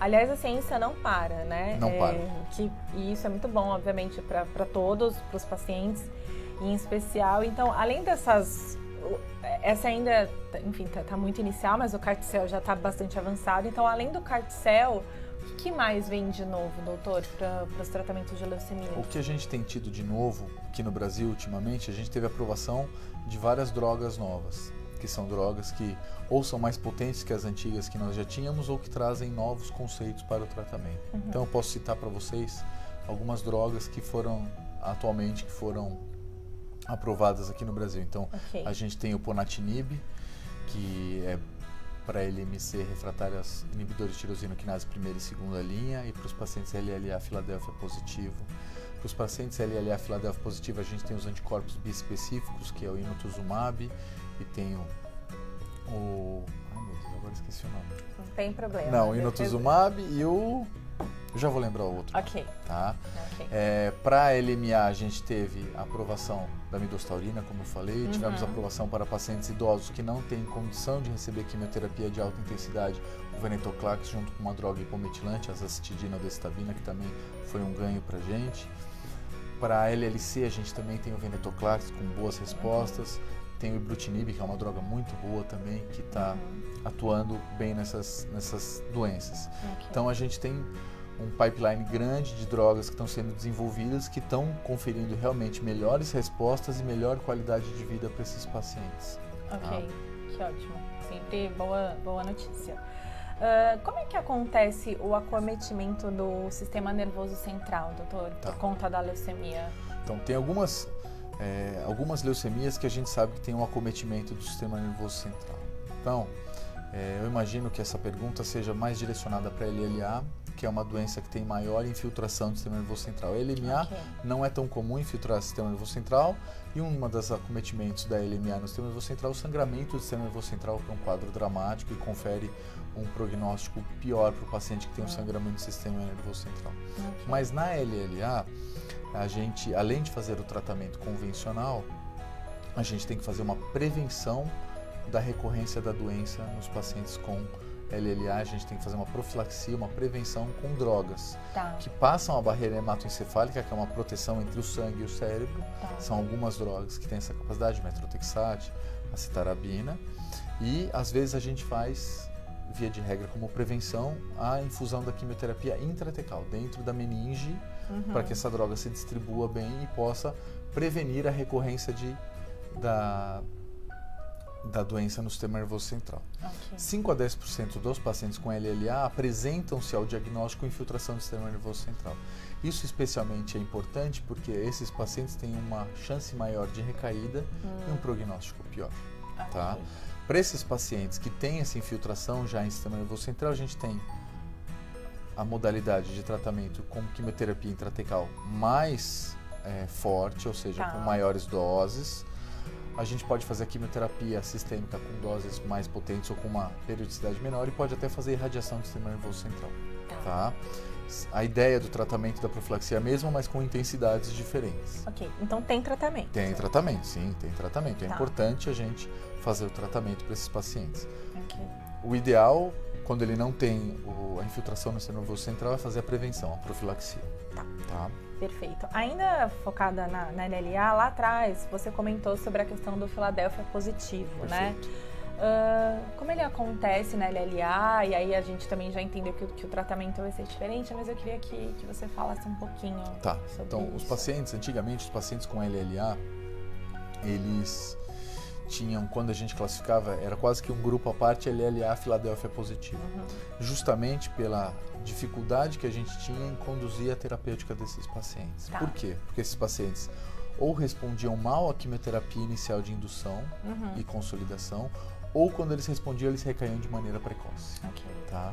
A: Aliás, a ciência não para, né?
B: Não para.
A: E isso é muito bom, obviamente, para todos, para os pacientes em especial. Então, além dessas... Essa ainda, enfim, tá muito inicial, mas o CAR-T-cell já está bastante avançado. Então, além do CAR-T-cell, o que mais vem de novo, doutor, para os tratamentos de leucemia?
B: O que a gente tem tido de novo aqui no Brasil ultimamente, a gente teve a aprovação de várias drogas novas, que são drogas que ou são mais potentes que as antigas que nós já tínhamos ou que trazem novos conceitos para o tratamento. Então eu posso citar para vocês algumas drogas que foram aprovadas aqui no Brasil. Então a gente tem o ponatinib, que é para LMC refratárias inibidores de tirosina quinase primeira e segunda linha, e para os pacientes LLA Filadélfia positivo. Para os pacientes LLA Filadélfia positivo, a gente tem os anticorpos biespecíficos, que é o inotuzumab, e tem o... Ai meu Deus, agora esqueci o nome.
A: Não tem problema.
B: Não, o inotuzumab e o... Eu já vou lembrar o outro.
A: Ok.
B: Tá? Para LMA, a gente teve a aprovação da midostaurina, como eu falei. Tivemos aprovação para pacientes idosos que não têm condição de receber quimioterapia de alta intensidade, o venetoclax, junto com uma droga hipometilante, a azacitidina ou destabina, que também foi um ganho para a gente. Para a LLC, a gente também tem o venetoclax com boas respostas. Tem o ibrutinib, que é uma droga muito boa também, que está atuando bem nessas doenças. Então a gente tem um pipeline grande de drogas que estão sendo desenvolvidas, que estão conferindo realmente melhores respostas e melhor qualidade de vida para esses pacientes.
A: Ok, que ótimo. Sempre boa notícia. Como é que acontece o acometimento do sistema nervoso central, doutor, por conta da leucemia?
B: Então, tem algumas leucemias que a gente sabe que tem um acometimento do sistema nervoso central. Então, eu imagino que essa pergunta seja mais direcionada para a LLA, que é uma doença que tem maior infiltração do sistema nervoso central. A LMA não é tão comum infiltrar o sistema nervoso central, e uma das acometimentos da LMA no sistema nervoso central é o sangramento do sistema nervoso central, que é um quadro dramático e confere um prognóstico pior para o paciente que tem um sangramento do sistema nervoso central. Mas na LLA, a gente, além de fazer o tratamento convencional, a gente tem que fazer uma prevenção da recorrência da doença nos pacientes com LLA. A gente tem que fazer uma profilaxia, uma prevenção com drogas que passam a barreira hematoencefálica, que é uma proteção entre o sangue e o cérebro. São algumas drogas que têm essa capacidade, metrotexate, a citarabina, e às vezes a gente faz, via de regra, como prevenção, a infusão da quimioterapia intratecal dentro da meninge, para que essa droga se distribua bem e possa prevenir a recorrência da doença no sistema nervoso central. 5 a 10% dos pacientes com LLA apresentam-se ao diagnóstico infiltração do sistema nervoso central. Isso especialmente é importante porque esses pacientes têm uma chance maior de recaída e um prognóstico pior. Tá? Para esses pacientes que têm essa infiltração já em sistema nervoso central, a gente tem a modalidade de tratamento com quimioterapia intratecal mais forte, ou seja, com maiores doses. a gente pode fazer a quimioterapia sistêmica com doses mais potentes ou com uma periodicidade menor e pode até fazer irradiação do sistema nervoso central. Tá? A ideia do tratamento da profilaxia é a mesma, mas com intensidades diferentes.
A: Ok, então tem tratamento.
B: Tem tratamento, sim, tem tratamento. É
A: Tá.
B: importante a gente fazer o tratamento para esses pacientes.
A: Ok.
B: O ideal, quando ele não tem a infiltração no sistema nervoso central, é fazer a prevenção, a profilaxia. Tá?
A: Perfeito. Ainda focada na LLA, lá atrás você comentou sobre a questão do Philadelphia positivo, né? Como ele acontece na LLA, e aí a gente também já entendeu que o tratamento vai ser diferente, mas eu queria que você falasse um pouquinho sobre
B: Então,
A: isso.
B: os pacientes, antigamente, os pacientes com LLA, eles tinham, quando a gente classificava, era quase que um grupo à parte, LLA Philadelphia positivo. Justamente pela dificuldade que a gente tinha em conduzir a terapêutica desses pacientes.
A: Tá.
B: Por quê? Porque esses pacientes ou respondiam mal à quimioterapia inicial de indução e consolidação, ou quando eles respondiam, eles recaíam de maneira precoce.
A: Ok.
B: Tá?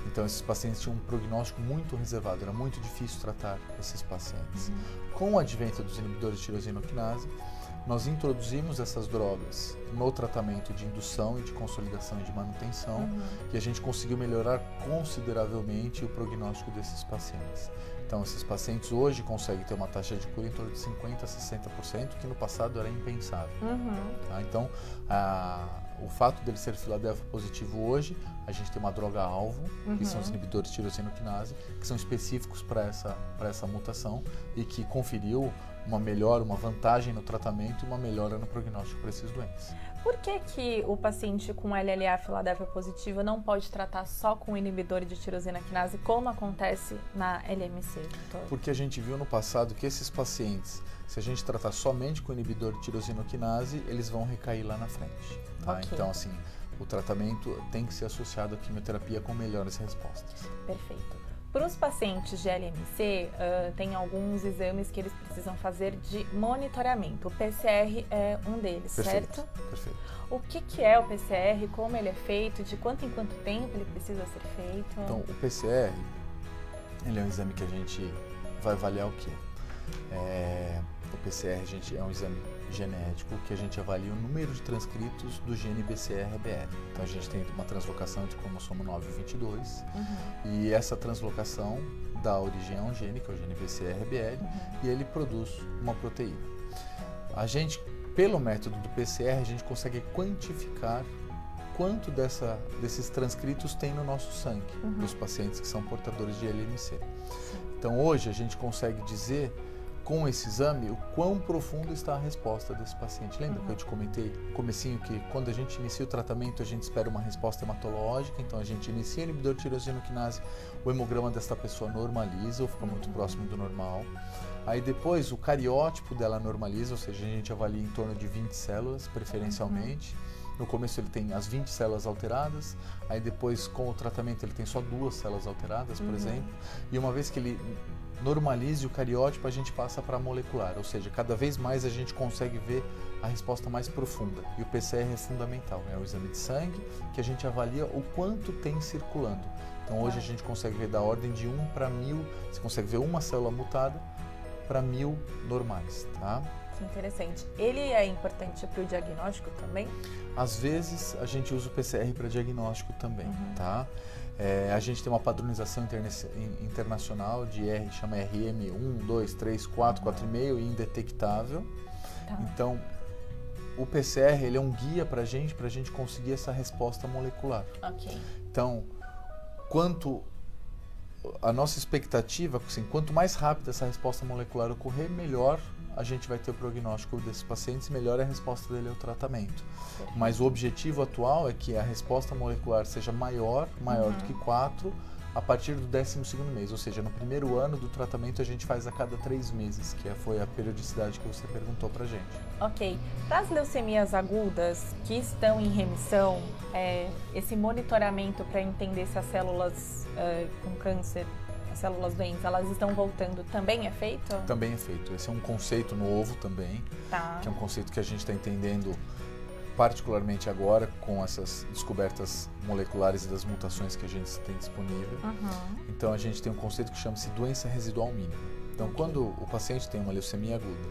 B: Então, esses pacientes tinham um prognóstico muito reservado, era muito difícil tratar esses pacientes. Com o advento dos inibidores de tirosina-quinase, nós introduzimos essas drogas no tratamento de indução e de consolidação e de manutenção e a gente conseguiu melhorar consideravelmente o prognóstico desses pacientes. Então, esses pacientes hoje conseguem ter uma taxa de cura em torno de 50% a 60%, que no passado era impensável. Tá? Então, o fato dele ser Philadelphia positivo hoje, a gente tem uma droga-alvo, que são os inibidores de tirosina-quinase, que são específicos para essa mutação e que conferiu uma vantagem no tratamento e uma melhora no prognóstico para esses doentes.
A: Por que o paciente com LLA Philadelphia positivo não pode tratar só com inibidor de tirosina-quinase, como acontece na LMC, doutor?
B: Porque a gente viu no passado que esses pacientes, se a gente tratar somente com inibidor de tirosina-quinase, eles vão recair lá na frente. Tá?
A: Ok.
B: Então, assim, o tratamento tem que ser associado à quimioterapia com melhores respostas.
A: Perfeito. Para os pacientes de LMC, tem alguns exames que eles precisam fazer de monitoramento. O PCR é um deles, certo?
B: Perfeito.
A: O que é o PCR, como ele é feito, de quanto em quanto tempo ele precisa ser feito?
B: Então, o PCR, ele é um exame que a gente vai avaliar o quê? O PCR é um exame genético que a gente avalia o número de transcritos do gene BCR-BL. Então a gente tem uma translocação entre o cromossomo 9 e 22 e essa translocação dá origem a um gene, que é o gene BCR-BL, e ele produz uma proteína. A gente, pelo método do PCR, a gente consegue quantificar quanto desses transcritos tem no nosso sangue, dos pacientes que são portadores de LMC. Então hoje a gente consegue dizer com esse exame o quão profundo está a resposta desse paciente. Lembra que eu te comentei no comecinho que quando a gente inicia o tratamento a gente espera uma resposta hematológica, então a gente inicia o inibidor de tirosina-quinase, o hemograma desta pessoa normaliza ou fica muito próximo do normal. Aí depois o cariótipo dela normaliza, ou seja, a gente avalia em torno de 20 células preferencialmente. No começo ele tem as 20 células alteradas, aí depois com o tratamento ele tem só 2 células alteradas, por exemplo, e uma vez que ele normalize o cariótipo, a gente passa para a molecular, ou seja, cada vez mais a gente consegue ver a resposta mais profunda. E o PCR é fundamental, é o exame de sangue que a gente avalia o quanto tem circulando. Então hoje a gente consegue ver da ordem de 1 para 1000, você consegue ver uma célula mutada para 1000 normais, tá?
A: Que interessante. Ele é importante para o diagnóstico também?
B: Às vezes a gente usa o PCR para diagnóstico também, tá? A gente tem uma padronização internacional de chama RM 1, 2, 3, 4, 4,5 e indetectável.
A: Tá.
B: Então, o PCR ele é um guia para a gente conseguir essa resposta molecular.
A: Ok.
B: Então, a nossa expectativa, assim, quanto mais rápido essa resposta molecular ocorrer, melhor a gente vai ter o prognóstico desses pacientes, melhor é a resposta dele ao tratamento. Mas o objetivo atual é que a resposta molecular seja maior do que 4 a partir do 12º mês, ou seja, no primeiro ano do tratamento a gente faz a cada 3 meses, que foi a periodicidade que você perguntou pra gente.
A: Ok. Para as leucemias agudas que estão em remissão, esse monitoramento para entender se as células com câncer, as células doentes, elas estão voltando, também é feito?
B: Também é feito. Esse é um conceito novo também, que é um conceito que a gente está entendendo particularmente agora com essas descobertas moleculares e das mutações que a gente tem disponível. Então a gente tem um conceito que chama-se doença residual mínima. Então quando o paciente tem uma leucemia aguda,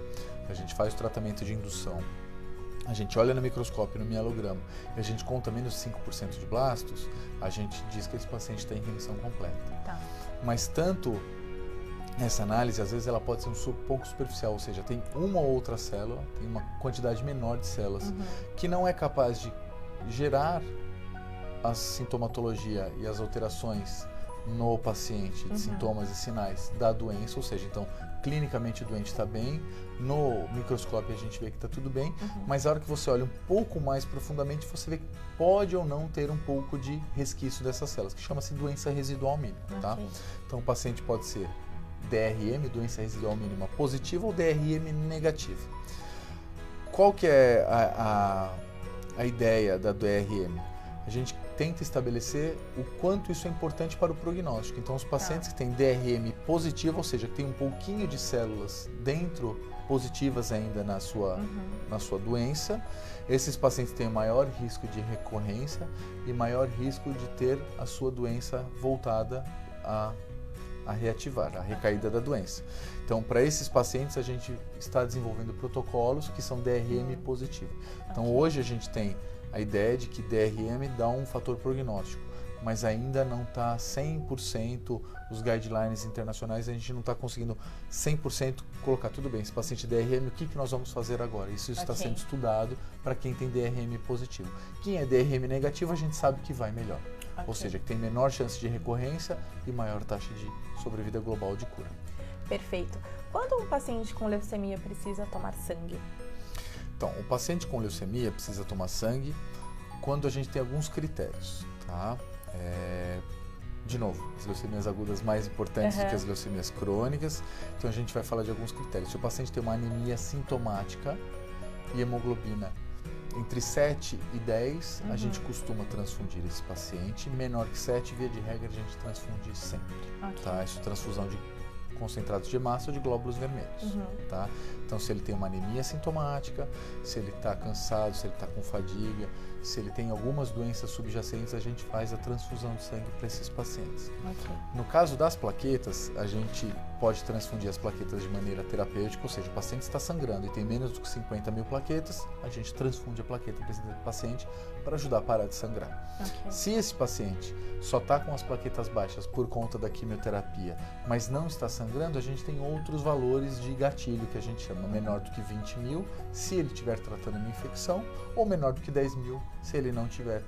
B: a gente faz o tratamento de indução a gente olha no microscópio, no mielograma, e a gente conta menos de 5% de blastos, a gente diz que esse paciente está em remissão completa.
A: Tá.
B: Mas tanto essa análise, às vezes ela pode ser um pouco superficial, ou seja, tem uma ou outra célula, tem uma quantidade menor de células, que não é capaz de gerar a sintomatologia e as alterações no paciente, de sintomas e sinais da doença, ou seja, então, clinicamente o doente está bem, no microscópio a gente vê que está tudo bem, mas a hora que você olha um pouco mais profundamente, você vê que pode ou não ter um pouco de resquício dessas células, que chama-se doença residual mínima, tá? Então, o paciente pode ser DRM, doença residual mínima positiva, ou DRM negativa. Qual que é a ideia da DRM? A gente tenta estabelecer o quanto isso é importante para o prognóstico. Então, os pacientes que têm DRM positivo, ou seja, que tem um pouquinho de células dentro, positivas ainda na sua doença, esses pacientes têm maior risco de recorrência e maior risco de ter a sua doença voltada a reativar, a recaída da doença. Então, para esses pacientes, a gente está desenvolvendo protocolos que são DRM positivo. Então, hoje a gente tem a ideia de que DRM dá um fator prognóstico, mas ainda não está 100%, os guidelines internacionais, a gente não está conseguindo 100% colocar tudo bem, esse paciente DRM, o que nós vamos fazer agora? Isso está sendo estudado para quem tem DRM positivo. Quem é DRM negativo, a gente sabe que vai melhor, ou seja, que tem menor chance de recorrência e maior taxa de sobrevida global de cura.
A: Perfeito. Quando um paciente com leucemia precisa tomar sangue?
B: Então, o paciente com leucemia precisa tomar sangue quando a gente tem alguns critérios, tá? De novo, as leucemias agudas mais importantes do que as leucemias crônicas, então a gente vai falar de alguns critérios. Se o paciente tem uma anemia sintomática e hemoglobina entre 7 e 10, a gente costuma transfundir esse paciente. Menor que 7, via de regra, a gente transfunde sempre, tá? Isso é transfusão de concentrados de massa ou de glóbulos vermelhos, tá? Então, se ele tem uma anemia sintomática, se ele está cansado, se ele está com fadiga, se ele tem algumas doenças subjacentes, a gente faz a transfusão de sangue para esses pacientes. No caso das plaquetas, a gente pode transfundir as plaquetas de maneira terapêutica, ou seja, o paciente está sangrando e tem menos do que 50 mil plaquetas, a gente transfunde a plaqueta para esse paciente para ajudar a parar de sangrar. Se esse paciente só está com as plaquetas baixas por conta da quimioterapia, mas não está sangrando, a gente tem outros valores de gatilho que a gente chama menor do que 20 mil, se ele estiver tratando uma infecção, ou menor do que 10 mil, se ele não tiver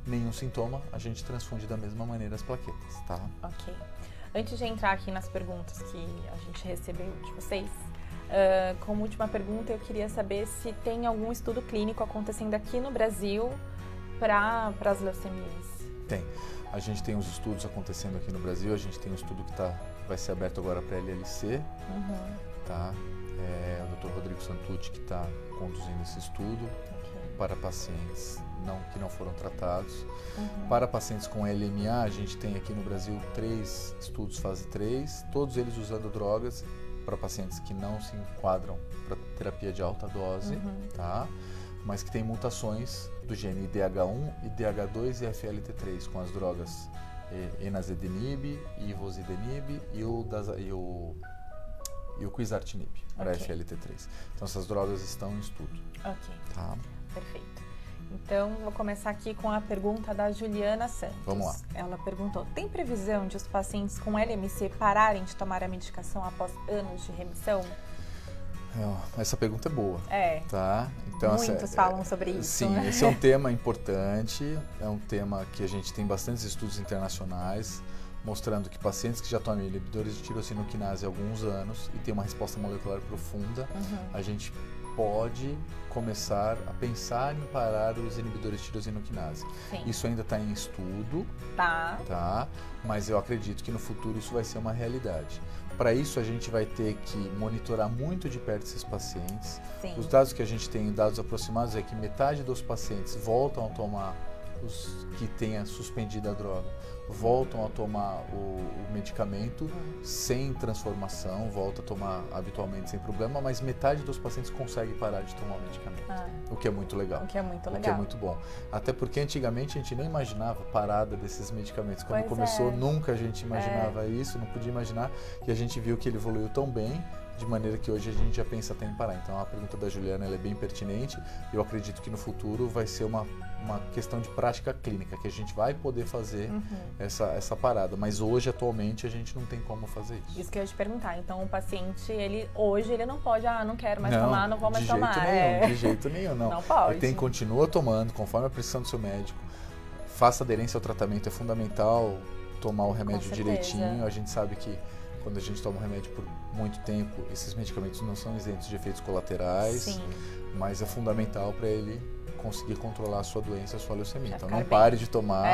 B: nenhum sintoma, a gente transfunde da mesma maneira as plaquetas, tá?
A: Ok. Antes de entrar aqui nas perguntas que a gente recebeu de vocês, como última pergunta, eu queria saber se tem algum estudo clínico acontecendo aqui no Brasil para as leucemias.
B: Tem. A gente tem os estudos acontecendo aqui no Brasil, a gente tem um estudo que vai ser aberto agora para a LLC, tá? O Dr. Rodrigo Santucci que está conduzindo esse estudo para pacientes que não foram tratados. Para pacientes com LMA, a gente tem aqui no Brasil 3 estudos fase 3, todos eles usando drogas para pacientes que não se enquadram para terapia de alta dose, tá? Mas que tem mutações do gene IDH1, IDH2 e FLT3 com as drogas enazedenib, ivosidenib e o quizartinib para FLT3. Então essas drogas estão em estudo. Tá?
A: Perfeito. Então, vou começar aqui com a pergunta da Juliana Santos.
B: Vamos lá.
A: Ela perguntou, tem previsão de os pacientes com LMC pararem de tomar a medicação após anos de remissão?
B: Essa pergunta é boa. Tá?
A: Então, muitos falam sobre isso.
B: Sim, esse é um tema importante, é um tema que a gente tem bastantes estudos internacionais mostrando que pacientes que já tomam inibidores de tirosinoquinase há alguns anos e têm uma resposta molecular profunda, a gente pode começar a pensar em parar os inibidores de tirosinoquinase. Isso ainda está em estudo, tá? Mas eu acredito que no futuro isso vai ser uma realidade. Para isso, a gente vai ter que monitorar muito de perto esses pacientes. Os dados que a gente tem, dados aproximados, é que metade dos pacientes voltam a tomar, os que tenham suspendido a droga, voltam a tomar o medicamento sem transformação, volta a tomar habitualmente sem problema, mas metade dos pacientes consegue parar de tomar o medicamento, o que é muito legal.
A: O que é muito legal.
B: O que é muito bom. Até porque antigamente a gente nem imaginava parada desses medicamentos. Quando começou, nunca a gente imaginava isso, não podia imaginar, e a gente viu que ele evoluiu tão bem de maneira que hoje a gente já pensa até em parar. Então a pergunta da Juliana ela é bem pertinente. Eu acredito que no futuro vai ser uma questão de prática clínica, que a gente vai poder fazer essa parada. Mas hoje, atualmente, a gente não tem como fazer isso.
A: Isso que eu ia te perguntar. Então o paciente, hoje ele não pode, não quero mais tomar, não vou mais tomar.
B: De jeito nenhum, não.
A: Não pode.
B: Ele continua tomando, conforme a prescrição do seu médico. Faça aderência ao tratamento, é fundamental tomar o remédio direitinho. A gente sabe que quando a gente toma o remédio por muito tempo, esses medicamentos não são isentos de efeitos colaterais. Sim. Mas é fundamental para ele conseguir controlar a sua doença, a sua leucemia. Então não pare de tomar.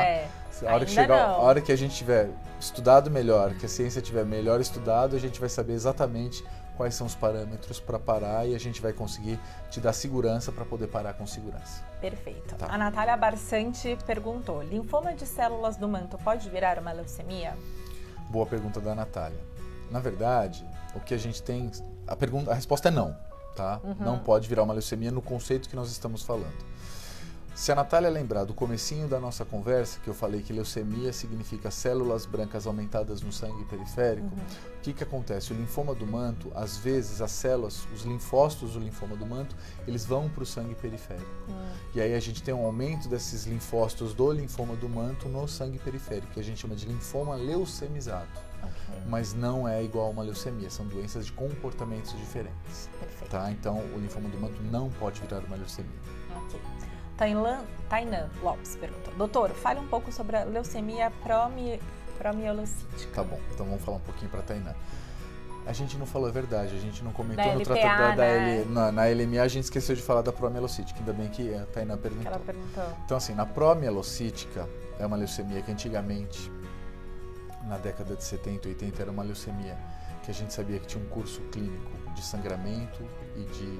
B: A hora que a gente tiver estudado melhor, que a ciência tiver melhor estudado, a gente vai saber exatamente quais são os parâmetros para parar e a gente vai conseguir te dar segurança para poder parar com segurança.
A: Perfeito. Tá. A Natália Barçante perguntou: linfoma de células do manto pode virar uma leucemia?
B: Boa pergunta da Natália. Na verdade, o que a gente tem... A resposta é não, tá? Não pode virar uma leucemia no conceito que nós estamos falando. Se a Natália lembrar do comecinho da nossa conversa, que eu falei que leucemia significa células brancas aumentadas no sangue periférico, o que acontece? O linfoma do manto, às vezes as células, os linfócitos do linfoma do manto, eles vão para o sangue periférico. E aí a gente tem um aumento desses linfócitos do linfoma do manto no sangue periférico, que a gente chama de linfoma leucemizado. Mas não é igual a uma leucemia, são doenças de comportamentos diferentes.
A: Perfeito.
B: Tá? Então o linfoma do manto não pode virar uma leucemia.
A: Tainan Lopes perguntou: doutor, fale um pouco sobre a leucemia promielocítica.
B: Tá bom, então vamos falar um pouquinho para a Tainan. A gente não falou a verdade, a gente não comentou
A: da
B: no
A: LPA,
B: tratamento na LMA, a gente esqueceu de falar da promielocítica, ainda bem que a Tainan perguntou.
A: Ela perguntou.
B: Então assim, na promielocítica é uma leucemia que antigamente, na década de 70, 80, era uma leucemia que a gente sabia que tinha um curso clínico de sangramento e de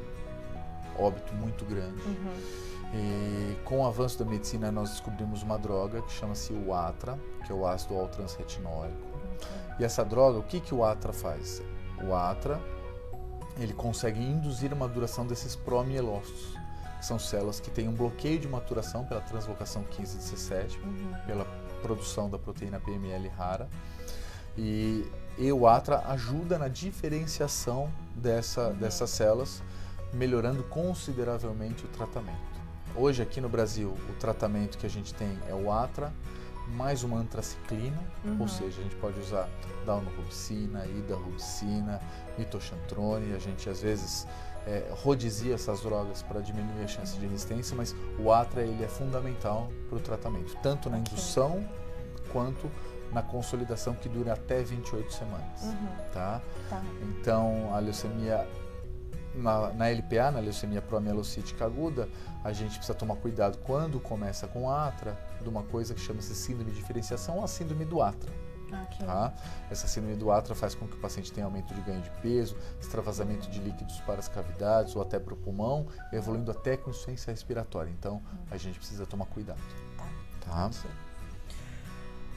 B: óbito muito grande. E com o avanço da medicina nós descobrimos uma droga que chama-se o ATRA, que é o ácido all-transretinóico. E essa droga, o que o ATRA faz? O ATRA, ele consegue induzir a maturação desses promielócitos, que são células que têm um bloqueio de maturação pela translocação 15-17, pela produção da proteína PML rara. E o ATRA ajuda na diferenciação dessas células, melhorando consideravelmente o tratamento. Hoje aqui no Brasil, o tratamento que a gente tem é o ATRA, mais uma antraciclina, ou seja, a gente pode usar daunorubicina, idarubicina, mitoxantrone, a gente às vezes rodizia essas drogas para diminuir a chance de resistência, mas o ATRA ele é fundamental para o tratamento, tanto na indução quanto na consolidação, que dura até 28 semanas. Tá? Então, a leucemia na LPA, na leucemia promielocítica aguda, a gente precisa tomar cuidado quando começa com ATRA, de uma coisa que chama-se síndrome de diferenciação ou a síndrome do ATRA. Tá? Essa síndrome do ATRA faz com que o paciente tenha aumento de ganho de peso, extravasamento de líquidos para as cavidades ou até para o pulmão, evoluindo até com insuficiência respiratória. Então, a gente precisa tomar cuidado. Tá?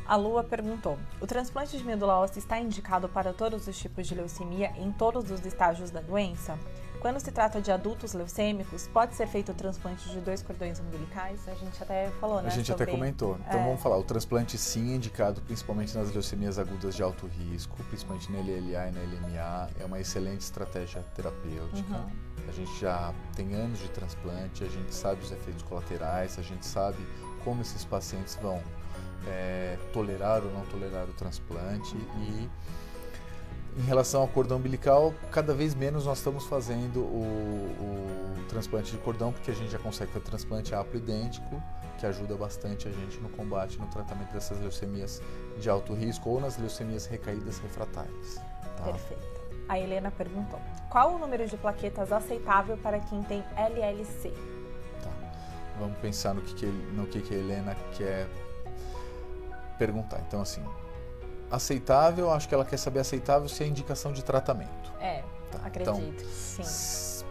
A: A Lua perguntou: o transplante de medula óssea está indicado para todos os tipos de leucemia em todos os estágios da doença? Quando se trata de adultos leucêmicos, pode ser feito o transplante de 2 cordões umbilicais? A gente até falou, né?
B: A gente até comentou. Então vamos falar, o transplante sim é indicado principalmente nas leucemias agudas de alto risco, principalmente na LLA e na LMA, é uma excelente estratégia terapêutica. A gente já tem anos de transplante, a gente sabe os efeitos colaterais, a gente sabe como esses pacientes vão tolerar ou não tolerar o transplante. E em relação ao cordão umbilical, cada vez menos nós estamos fazendo o transplante de cordão, porque a gente já consegue fazer transplante haploidêntico, que ajuda bastante a gente no combate, no tratamento dessas leucemias de alto risco ou nas leucemias recaídas refratárias. Tá?
A: Perfeito. A Helena perguntou: qual o número de plaquetas aceitável para quem tem LLC?
B: Tá. Vamos pensar no que a Helena quer perguntar. Então, assim, aceitável, acho que ela quer saber aceitável se é indicação de tratamento.
A: Acredito,
B: então,
A: sim.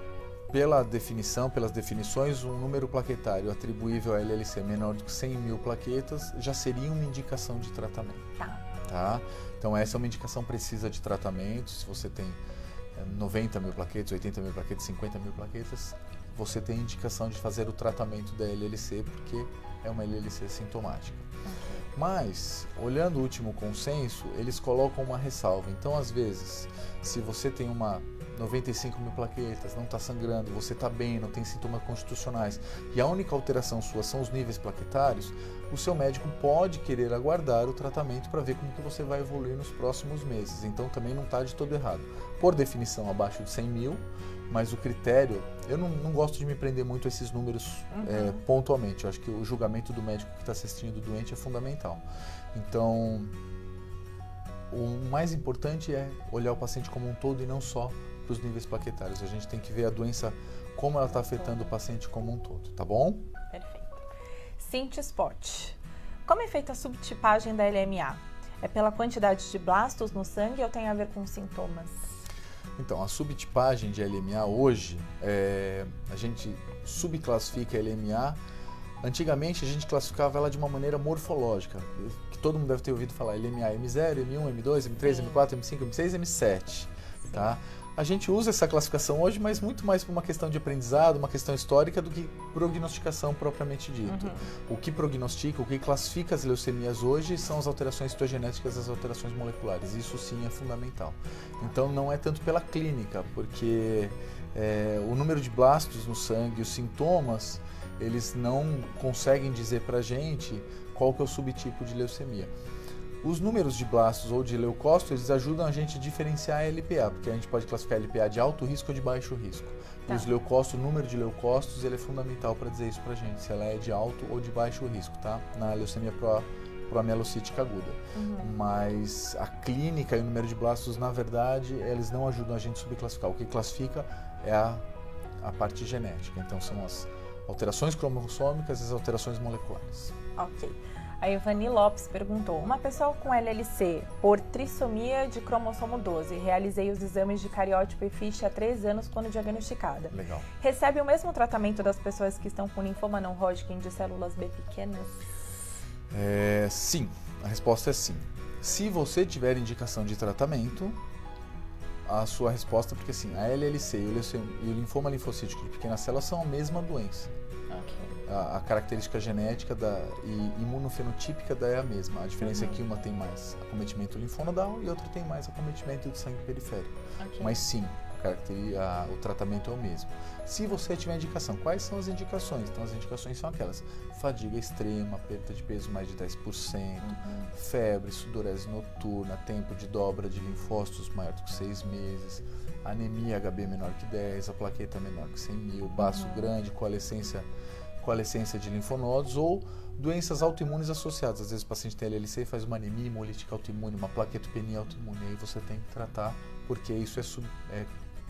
B: Pelas definições, um número plaquetário atribuível a LLC menor do que 100 mil plaquetas já seria uma indicação de tratamento. Tá? Então, essa é uma indicação precisa de tratamento. Se você tem 90 mil plaquetas, 80 mil plaquetas, 50 mil plaquetas, você tem indicação de fazer o tratamento da LLC, porque é uma LLC sintomática. Mas, olhando o último consenso, eles colocam uma ressalva. Então, às vezes, se você tem uma 95 mil plaquetas, não está sangrando, você está bem, não tem sintomas constitucionais, e a única alteração sua são os níveis plaquetários, o seu médico pode querer aguardar o tratamento para ver como que você vai evoluir nos próximos meses. Então também não está de todo errado. Por definição, abaixo de 100 mil, mas o critério, eu não gosto de me prender muito a esses números pontualmente. Eu acho que o julgamento do médico que está assistindo o doente é fundamental. Então, o mais importante é olhar o paciente como um todo e não só para os níveis plaquetários. A gente tem que ver a doença, como ela está afetando o paciente como um todo, tá bom?
A: Perfeito. Cintia Sport. Como é feita a subtipagem da LMA? É pela quantidade de blastos no sangue ou tem a ver com sintomas?
B: Então, a subtipagem de LMA hoje, a gente subclassifica a LMA. Antigamente a gente classificava ela de uma maneira morfológica, que todo mundo deve ter ouvido falar, LMA M0, M1, M2, M3, M4, M5, M6, M7, tá? A gente usa essa classificação hoje, mas muito mais por uma questão de aprendizado, uma questão histórica, do que prognosticação propriamente dito. O que prognostica, o que classifica as leucemias hoje são as alterações citogenéticas e as alterações moleculares. Isso sim é fundamental. Então não é tanto pela clínica, porque o número de blastos no sangue, os sintomas, eles não conseguem dizer pra gente qual que é o subtipo de leucemia. Os números de blastos ou de leucócitos, eles ajudam a gente a diferenciar a LPA, porque a gente pode classificar a LPA de alto risco ou de baixo risco. Tá. Os leucócitos, o número de leucócitos, ele é fundamental para dizer isso pra gente, se ela é de alto ou de baixo risco, tá? Na leucemia proamielocítica aguda. Mas a clínica e o número de blastos, na verdade, eles não ajudam a gente a subclassificar. O que classifica é a parte genética. Então, são as alterações cromossômicas e as alterações moleculares.
A: Ok. A Ivani Lopes perguntou: uma pessoa com LLC por trissomia de cromossomo 12, realizei os exames de cariótipo e ficha há 3 anos quando diagnosticada.
B: Legal.
A: Recebe o mesmo tratamento das pessoas que estão com linfoma não Hodgkin de células B pequenas?
B: Sim, a resposta é sim. Se você tiver indicação de tratamento, a sua resposta, porque assim, a LLC e o linfoma linfocítico de pequenas células são a mesma doença.
A: Ok.
B: A característica genética e imunofenotípica é a mesma. A diferença é que uma tem mais acometimento linfonodal e outra tem mais acometimento de sangue periférico. Okay. Mas sim, o tratamento é o mesmo. Se você tiver indicação, quais são as indicações? Então, as indicações são aquelas: fadiga extrema, perda de peso mais de 10%, febre, sudorese noturna, tempo de dobra de linfócitos maior do que 6 meses, anemia HB menor que 10, a plaqueta menor que 100 mil, baço grande, coalescência de linfonodos ou doenças autoimunes associadas. Às vezes o paciente tem LLC e faz uma anemia hemolítica autoimune, uma plaquetopenia autoimune, e aí você tem que tratar, porque isso é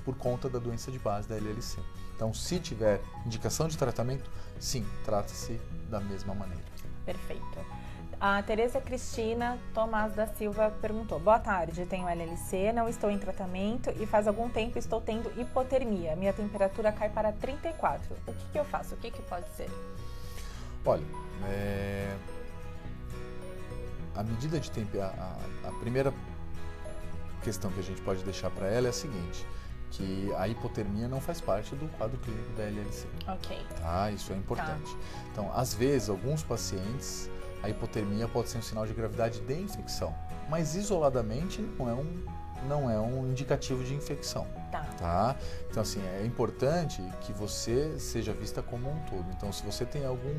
B: por conta da doença de base da LLC. Então, se tiver indicação de tratamento, sim, trata-se da mesma maneira. Perfeito.
A: A Tereza Cristina Tomás da Silva perguntou: boa tarde, tenho LLC, não estou em tratamento e faz algum tempo estou tendo hipotermia. Minha temperatura cai para 34. O que eu faço? O que pode ser?
B: Olha, a medida de tempo, a primeira questão que a gente pode deixar para ela é a seguinte: que a hipotermia não faz parte do quadro clínico da LLC. Ok. Tá? Isso é importante. Tá. Então, às vezes, alguns pacientes, a hipotermia pode ser um sinal de gravidade de infecção, mas isoladamente não é um indicativo de infecção. Tá? Então, assim, é importante que você seja vista como um todo. Então, se você tem algum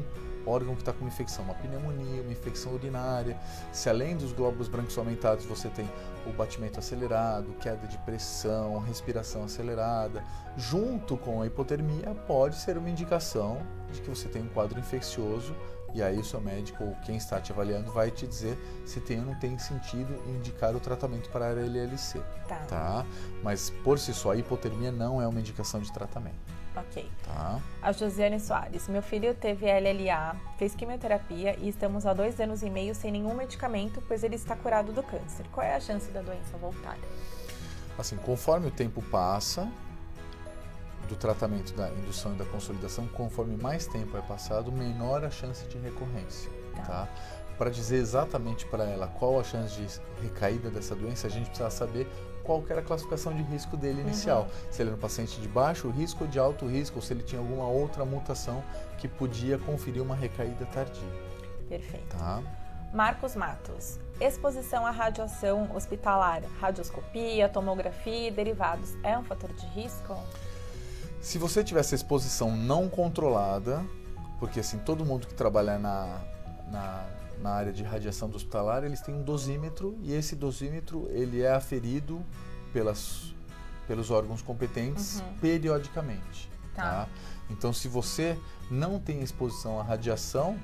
B: órgão que está com uma infecção, uma pneumonia, uma infecção urinária, se além dos glóbulos brancos aumentados você tem o batimento acelerado, queda de pressão, respiração acelerada, junto com a hipotermia, pode ser uma indicação de que você tem um quadro infeccioso. E aí o seu médico ou quem está te avaliando vai te dizer se tem ou não tem sentido indicar o tratamento para a LLC. Tá? Mas por si só, a hipotermia não é uma indicação de tratamento. Ok. Tá?
A: A Josiane Soares: meu filho teve LLA, fez quimioterapia e estamos há 2 anos e meio sem nenhum medicamento, pois ele está curado do câncer. Qual é a chance da doença voltar?
B: Assim, conforme o tempo passa, do tratamento da indução e da consolidação, conforme mais tempo é passado, menor a chance de recorrência. Tá? Para dizer exatamente para ela qual a chance de recaída dessa doença, a gente precisa saber qual que era a classificação de risco dele inicial. Se ele era um paciente de baixo risco ou de alto risco, ou se ele tinha alguma outra mutação que podia conferir uma recaída tardia.
A: Perfeito.
B: Tá?
A: Marcos Matos. Exposição à radiação hospitalar, radioscopia, tomografia e derivados, é um fator de risco?
B: Se você tiver essa exposição não controlada, porque assim, todo mundo que trabalha na área de radiação do hospitalar, eles têm um dosímetro e esse dosímetro ele é aferido pelos órgãos competentes periodicamente. Tá? Então, se você não tem exposição à radiação,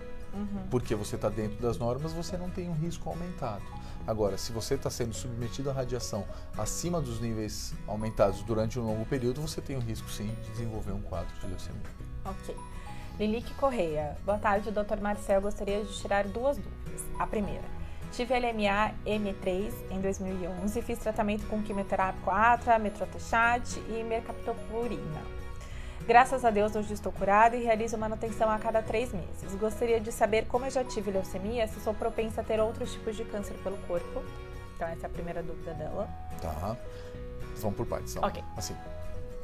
B: porque você está dentro das normas, você não tem um risco aumentado. Agora, se você está sendo submetido à radiação acima dos níveis aumentados durante um longo período, você tem o risco, sim, de desenvolver um quadro de leucemia.
A: Ok. Lilique Correia. Boa tarde, Dr. Marcel. Gostaria de tirar 2 dúvidas. A primeira. Tive LMA M3 em 2011, fiz tratamento com quimioterápico ATRA, metrotexate e mercaptopurina. Graças a Deus, hoje estou curada e realizo manutenção a cada 3 meses. Gostaria de saber como eu já tive leucemia, se sou propensa a ter outros tipos de câncer pelo corpo. Então, essa é a primeira dúvida dela.
B: Tá. Vamos por partes. Então.
A: Ok.
B: Assim,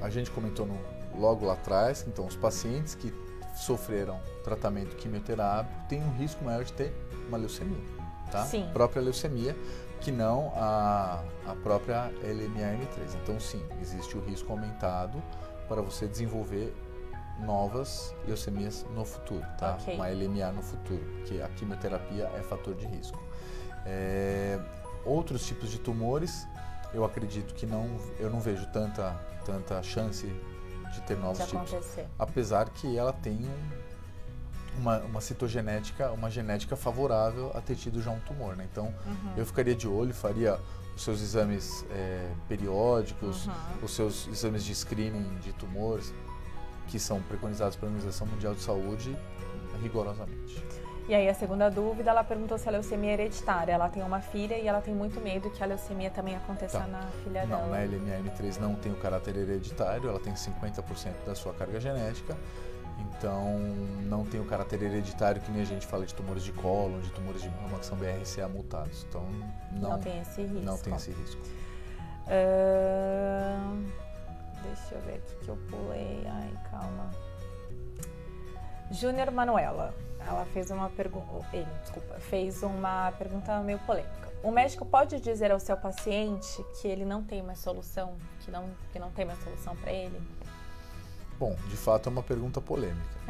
B: a gente comentou logo lá atrás, então, os pacientes que sofreram tratamento quimioterápico têm um risco maior de ter uma leucemia, tá?
A: Sim.
B: Própria leucemia, que não a própria LMA-M3. Então, sim, existe o risco aumentado para você desenvolver novas leucemias no futuro, tá?
A: Okay.
B: Uma LMA no futuro, porque a quimioterapia é fator de risco. Outros tipos de tumores, eu acredito que eu não vejo tanta chance de ter novos tipos, apesar que ela tem uma citogenética, uma genética favorável a ter tido já um tumor, né? Então, eu ficaria de olho, faria os seus exames periódicos, os seus exames de screening de tumores, que são preconizados pela Organização Mundial de Saúde, rigorosamente.
A: E aí, a segunda dúvida, ela perguntou se a leucemia é hereditária. Ela tem uma filha e ela tem muito medo que a leucemia também aconteça na filha dela.
B: Não, na LMA-M3 não tem o caráter hereditário, ela tem 50% da sua carga genética. Então, não tem o caráter hereditário que nem a gente fala de tumores de cólon, de tumores de mama, que são BRCA mutados. Então,
A: não tem esse risco.
B: Não tem esse risco.
A: Deixa eu ver aqui que eu pulei. Ai, calma. Júnior Manuela. Ela fez uma pergunta. Fez uma pergunta meio polêmica. O médico pode dizer ao seu paciente que ele não tem mais solução, que não tem mais solução para ele?
B: Bom, de fato é uma pergunta polêmica.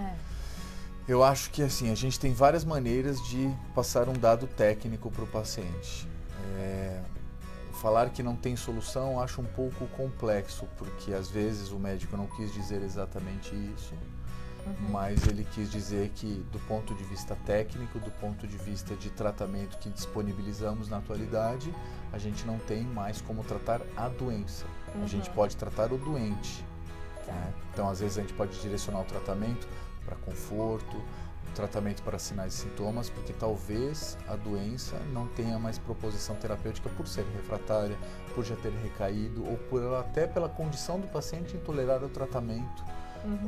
B: Eu acho que assim, a gente tem várias maneiras de passar um dado técnico para o paciente. Falar que não tem solução eu acho um pouco complexo, porque às vezes o médico não quis dizer exatamente isso, mas ele quis dizer que do ponto de vista técnico, do ponto de vista de tratamento que disponibilizamos na atualidade, a gente não tem mais como tratar a doença. A gente pode tratar o doente. Então, às vezes, a gente pode direcionar o tratamento para conforto, o tratamento para sinais e sintomas, porque talvez a doença não tenha mais proposição terapêutica por ser refratária, por já ter recaído, ou até pela condição do paciente em tolerar o tratamento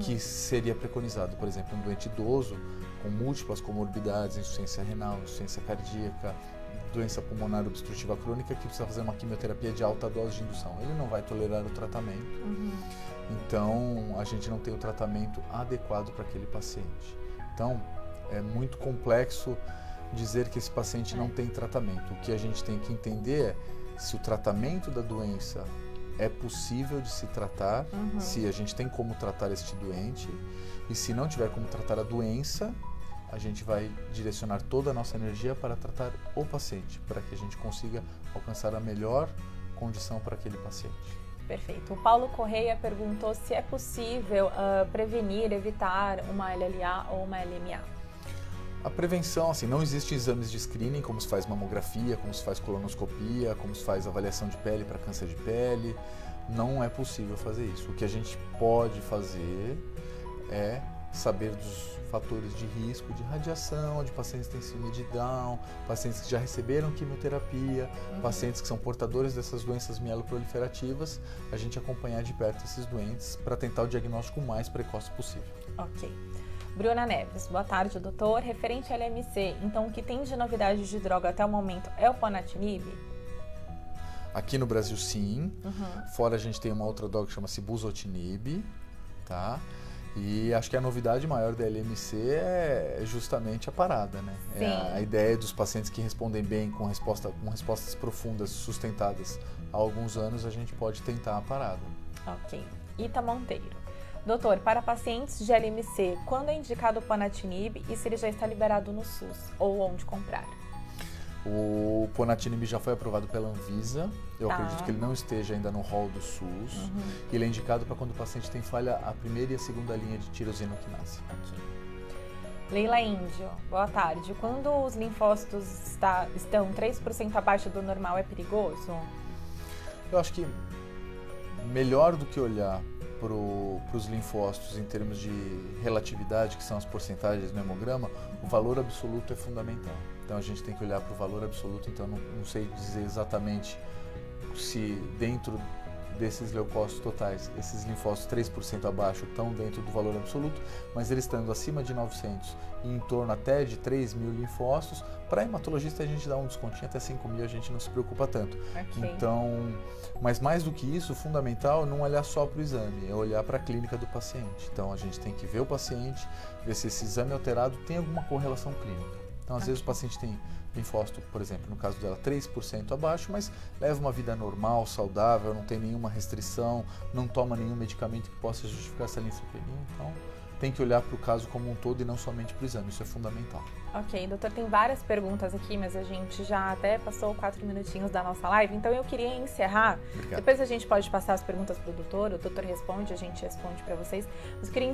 B: que seria preconizado. Por exemplo, um doente idoso com múltiplas comorbidades, insuficiência renal, insuficiência cardíaca, doença pulmonar obstrutiva crônica, que precisa fazer uma quimioterapia de alta dose de indução. Ele não vai tolerar o tratamento. Então, a gente não tem o tratamento adequado para aquele paciente. Então, é muito complexo dizer que esse paciente não tem tratamento. O que a gente tem que entender é se o tratamento da doença é possível de se tratar, se a gente tem como tratar este doente, e se não tiver como tratar a doença, a gente vai direcionar toda a nossa energia para tratar o paciente, para que a gente consiga alcançar a melhor condição para aquele paciente.
A: Perfeito. O Paulo Correia perguntou se é possível prevenir, evitar uma LLA ou uma LMA.
B: A prevenção, assim, não existe exames de screening, como se faz mamografia, como se faz colonoscopia, como se faz avaliação de pele para câncer de pele. Não é possível fazer isso. O que a gente pode fazer é saber dos fatores de risco de radiação, de pacientes que têm síndrome de Down, pacientes que já receberam quimioterapia, pacientes que são portadores dessas doenças mieloproliferativas, a gente acompanhar de perto esses doentes para tentar o diagnóstico o mais precoce possível.
A: Ok. Bruna Neves, boa tarde, doutor. Referente ao LMC, então o que tem de novidade de droga até o momento é o ponatinib?
B: Aqui no Brasil, sim. Fora a gente tem uma outra droga que chama-se buzotinib, tá? E acho que a novidade maior da LMC é justamente a parada, né?
A: Sim.
B: É a ideia dos pacientes que respondem bem com respostas profundas, sustentadas há alguns anos, a gente pode tentar a parada.
A: Ok. Ita Monteiro. Doutor, para pacientes de LMC, quando é indicado o Ponatinib e se ele já está liberado no SUS ou onde comprar?
B: O Ponatinib já foi aprovado pela Anvisa. Eu acredito que ele não esteja ainda no rol do SUS. Ele é indicado para quando o paciente tem falha a primeira e a segunda linha de tirosina-quinase.
A: Ok. Leila Índio, boa tarde. Quando os linfócitos estão 3% abaixo do normal, é perigoso?
B: Eu acho que melhor do que olhar para os linfócitos em termos de relatividade, que são as porcentagens no hemograma, o valor absoluto é fundamental. Então a gente tem que olhar para o valor absoluto, então não sei dizer exatamente se dentro desses leucócitos totais, esses linfócitos 3% abaixo estão dentro do valor absoluto, mas eles estando acima de 900 e em torno até de 3.000 linfócitos, para hematologista a gente dá um descontinho até 5.000, a gente não se preocupa tanto.
A: Okay.
B: Então, mas mais do que isso, o fundamental é não olhar só para o exame, é olhar para a clínica do paciente. Então a gente tem que ver o paciente, ver se esse exame alterado tem alguma correlação clínica. Então, às vezes o paciente tem linfócito, por exemplo, no caso dela, 3% abaixo, mas leva uma vida normal, saudável, não tem nenhuma restrição, não toma nenhum medicamento que possa justificar essa linfopenia. Então, tem que olhar para o caso como um todo e não somente para o exame, isso é fundamental. Ok,
A: doutor, tem várias perguntas aqui, mas a gente já até passou 4 minutinhos da nossa live, então eu queria encerrar.
B: Obrigado.
A: Depois a gente pode passar as perguntas para o doutor responde, a gente responde para vocês, mas eu queria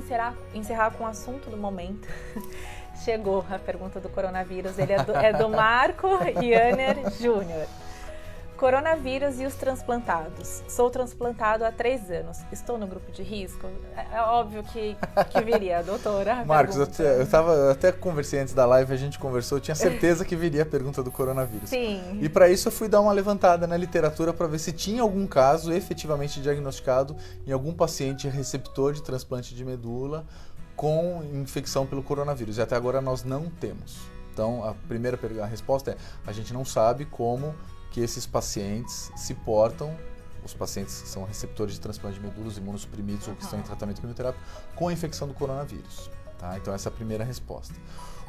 A: encerrar com o assunto do momento. Chegou a pergunta do coronavírus, ele é do Marco Yanner Júnior. Coronavírus e os transplantados. Sou transplantado há 3 anos. Estou no grupo de risco? É óbvio que viria, doutora.
B: Marcos, eu até conversei antes da live, a gente conversou, eu tinha certeza que viria a pergunta do coronavírus.
A: Sim.
B: E para isso eu fui dar uma levantada na literatura para ver se tinha algum caso efetivamente diagnosticado em algum paciente receptor de transplante de medula com infecção pelo coronavírus. E até agora nós não temos. Então, a resposta é, a gente não sabe como que esses pacientes se portam, os pacientes que são receptores de transplante de medula, os imunossuprimidos ou que estão em tratamento quimioterápico, com a infecção do coronavírus. Tá? Então, essa é a primeira resposta.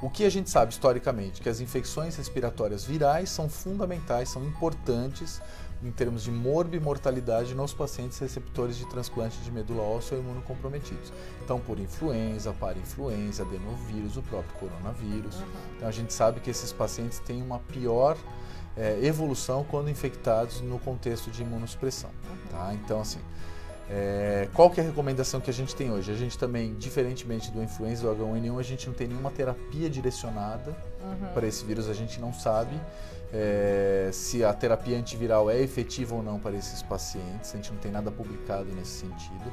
B: O que a gente sabe historicamente? Que as infecções respiratórias virais são fundamentais, são importantes em termos de morbimortalidade nos pacientes receptores de transplante de medula óssea ou imunocomprometidos. Então, por influenza, parainfluenza, adenovírus, o próprio coronavírus. Então, a gente sabe que esses pacientes têm uma pior evolução quando infectados no contexto de imunossupressão. Tá? Então, assim, qual que é a recomendação que a gente tem hoje? A gente também, diferentemente do influenza ou H1N1, a gente não tem nenhuma terapia direcionada para esse vírus, a gente não sabe se a terapia antiviral é efetiva ou não para esses pacientes, a gente não tem nada publicado nesse sentido.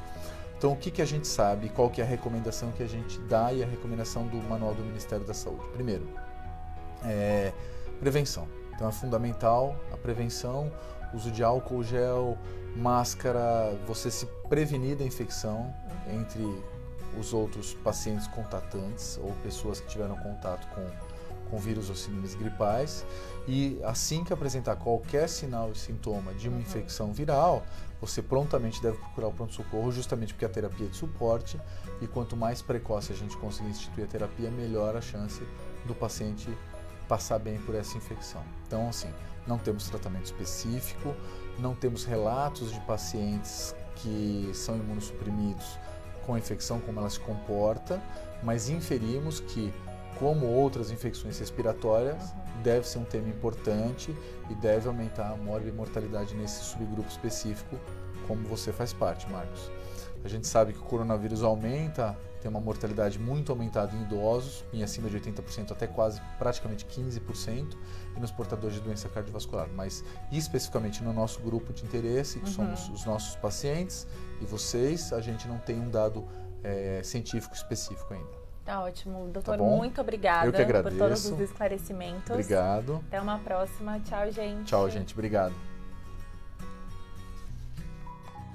B: Então, o que a gente sabe, qual que é a recomendação que a gente dá e a recomendação do Manual do Ministério da Saúde? Primeiro, prevenção. Então, é fundamental a prevenção, uso de álcool gel, máscara, você se prevenir da infecção entre os outros pacientes contatantes ou pessoas que tiveram contato com vírus ou síndromes gripais. E assim que apresentar qualquer sinal e sintoma de uma infecção viral, você prontamente deve procurar o pronto-socorro, justamente porque a terapia é de suporte e quanto mais precoce a gente conseguir instituir a terapia, melhor a chance do paciente passar bem por essa infecção. Então, assim, não temos tratamento específico, não temos relatos de pacientes que são imunossuprimidos com a infecção, como ela se comporta, mas inferimos que, como outras infecções respiratórias, deve ser um tema importante e deve aumentar a morbimortalidade nesse subgrupo específico, como você faz parte, Marcos. A gente sabe que o coronavírus tem uma mortalidade muito aumentada em idosos, em acima de 80% até quase praticamente 15%, e nos portadores de doença cardiovascular. Mas especificamente no nosso grupo de interesse, que somos os nossos pacientes e vocês, a gente não tem um dado científico específico ainda.
A: Tá ótimo. Doutor, muito obrigada
B: por
A: todos os esclarecimentos.
B: Obrigado.
A: Até uma próxima. Tchau, gente.
B: Tchau, gente. Obrigado.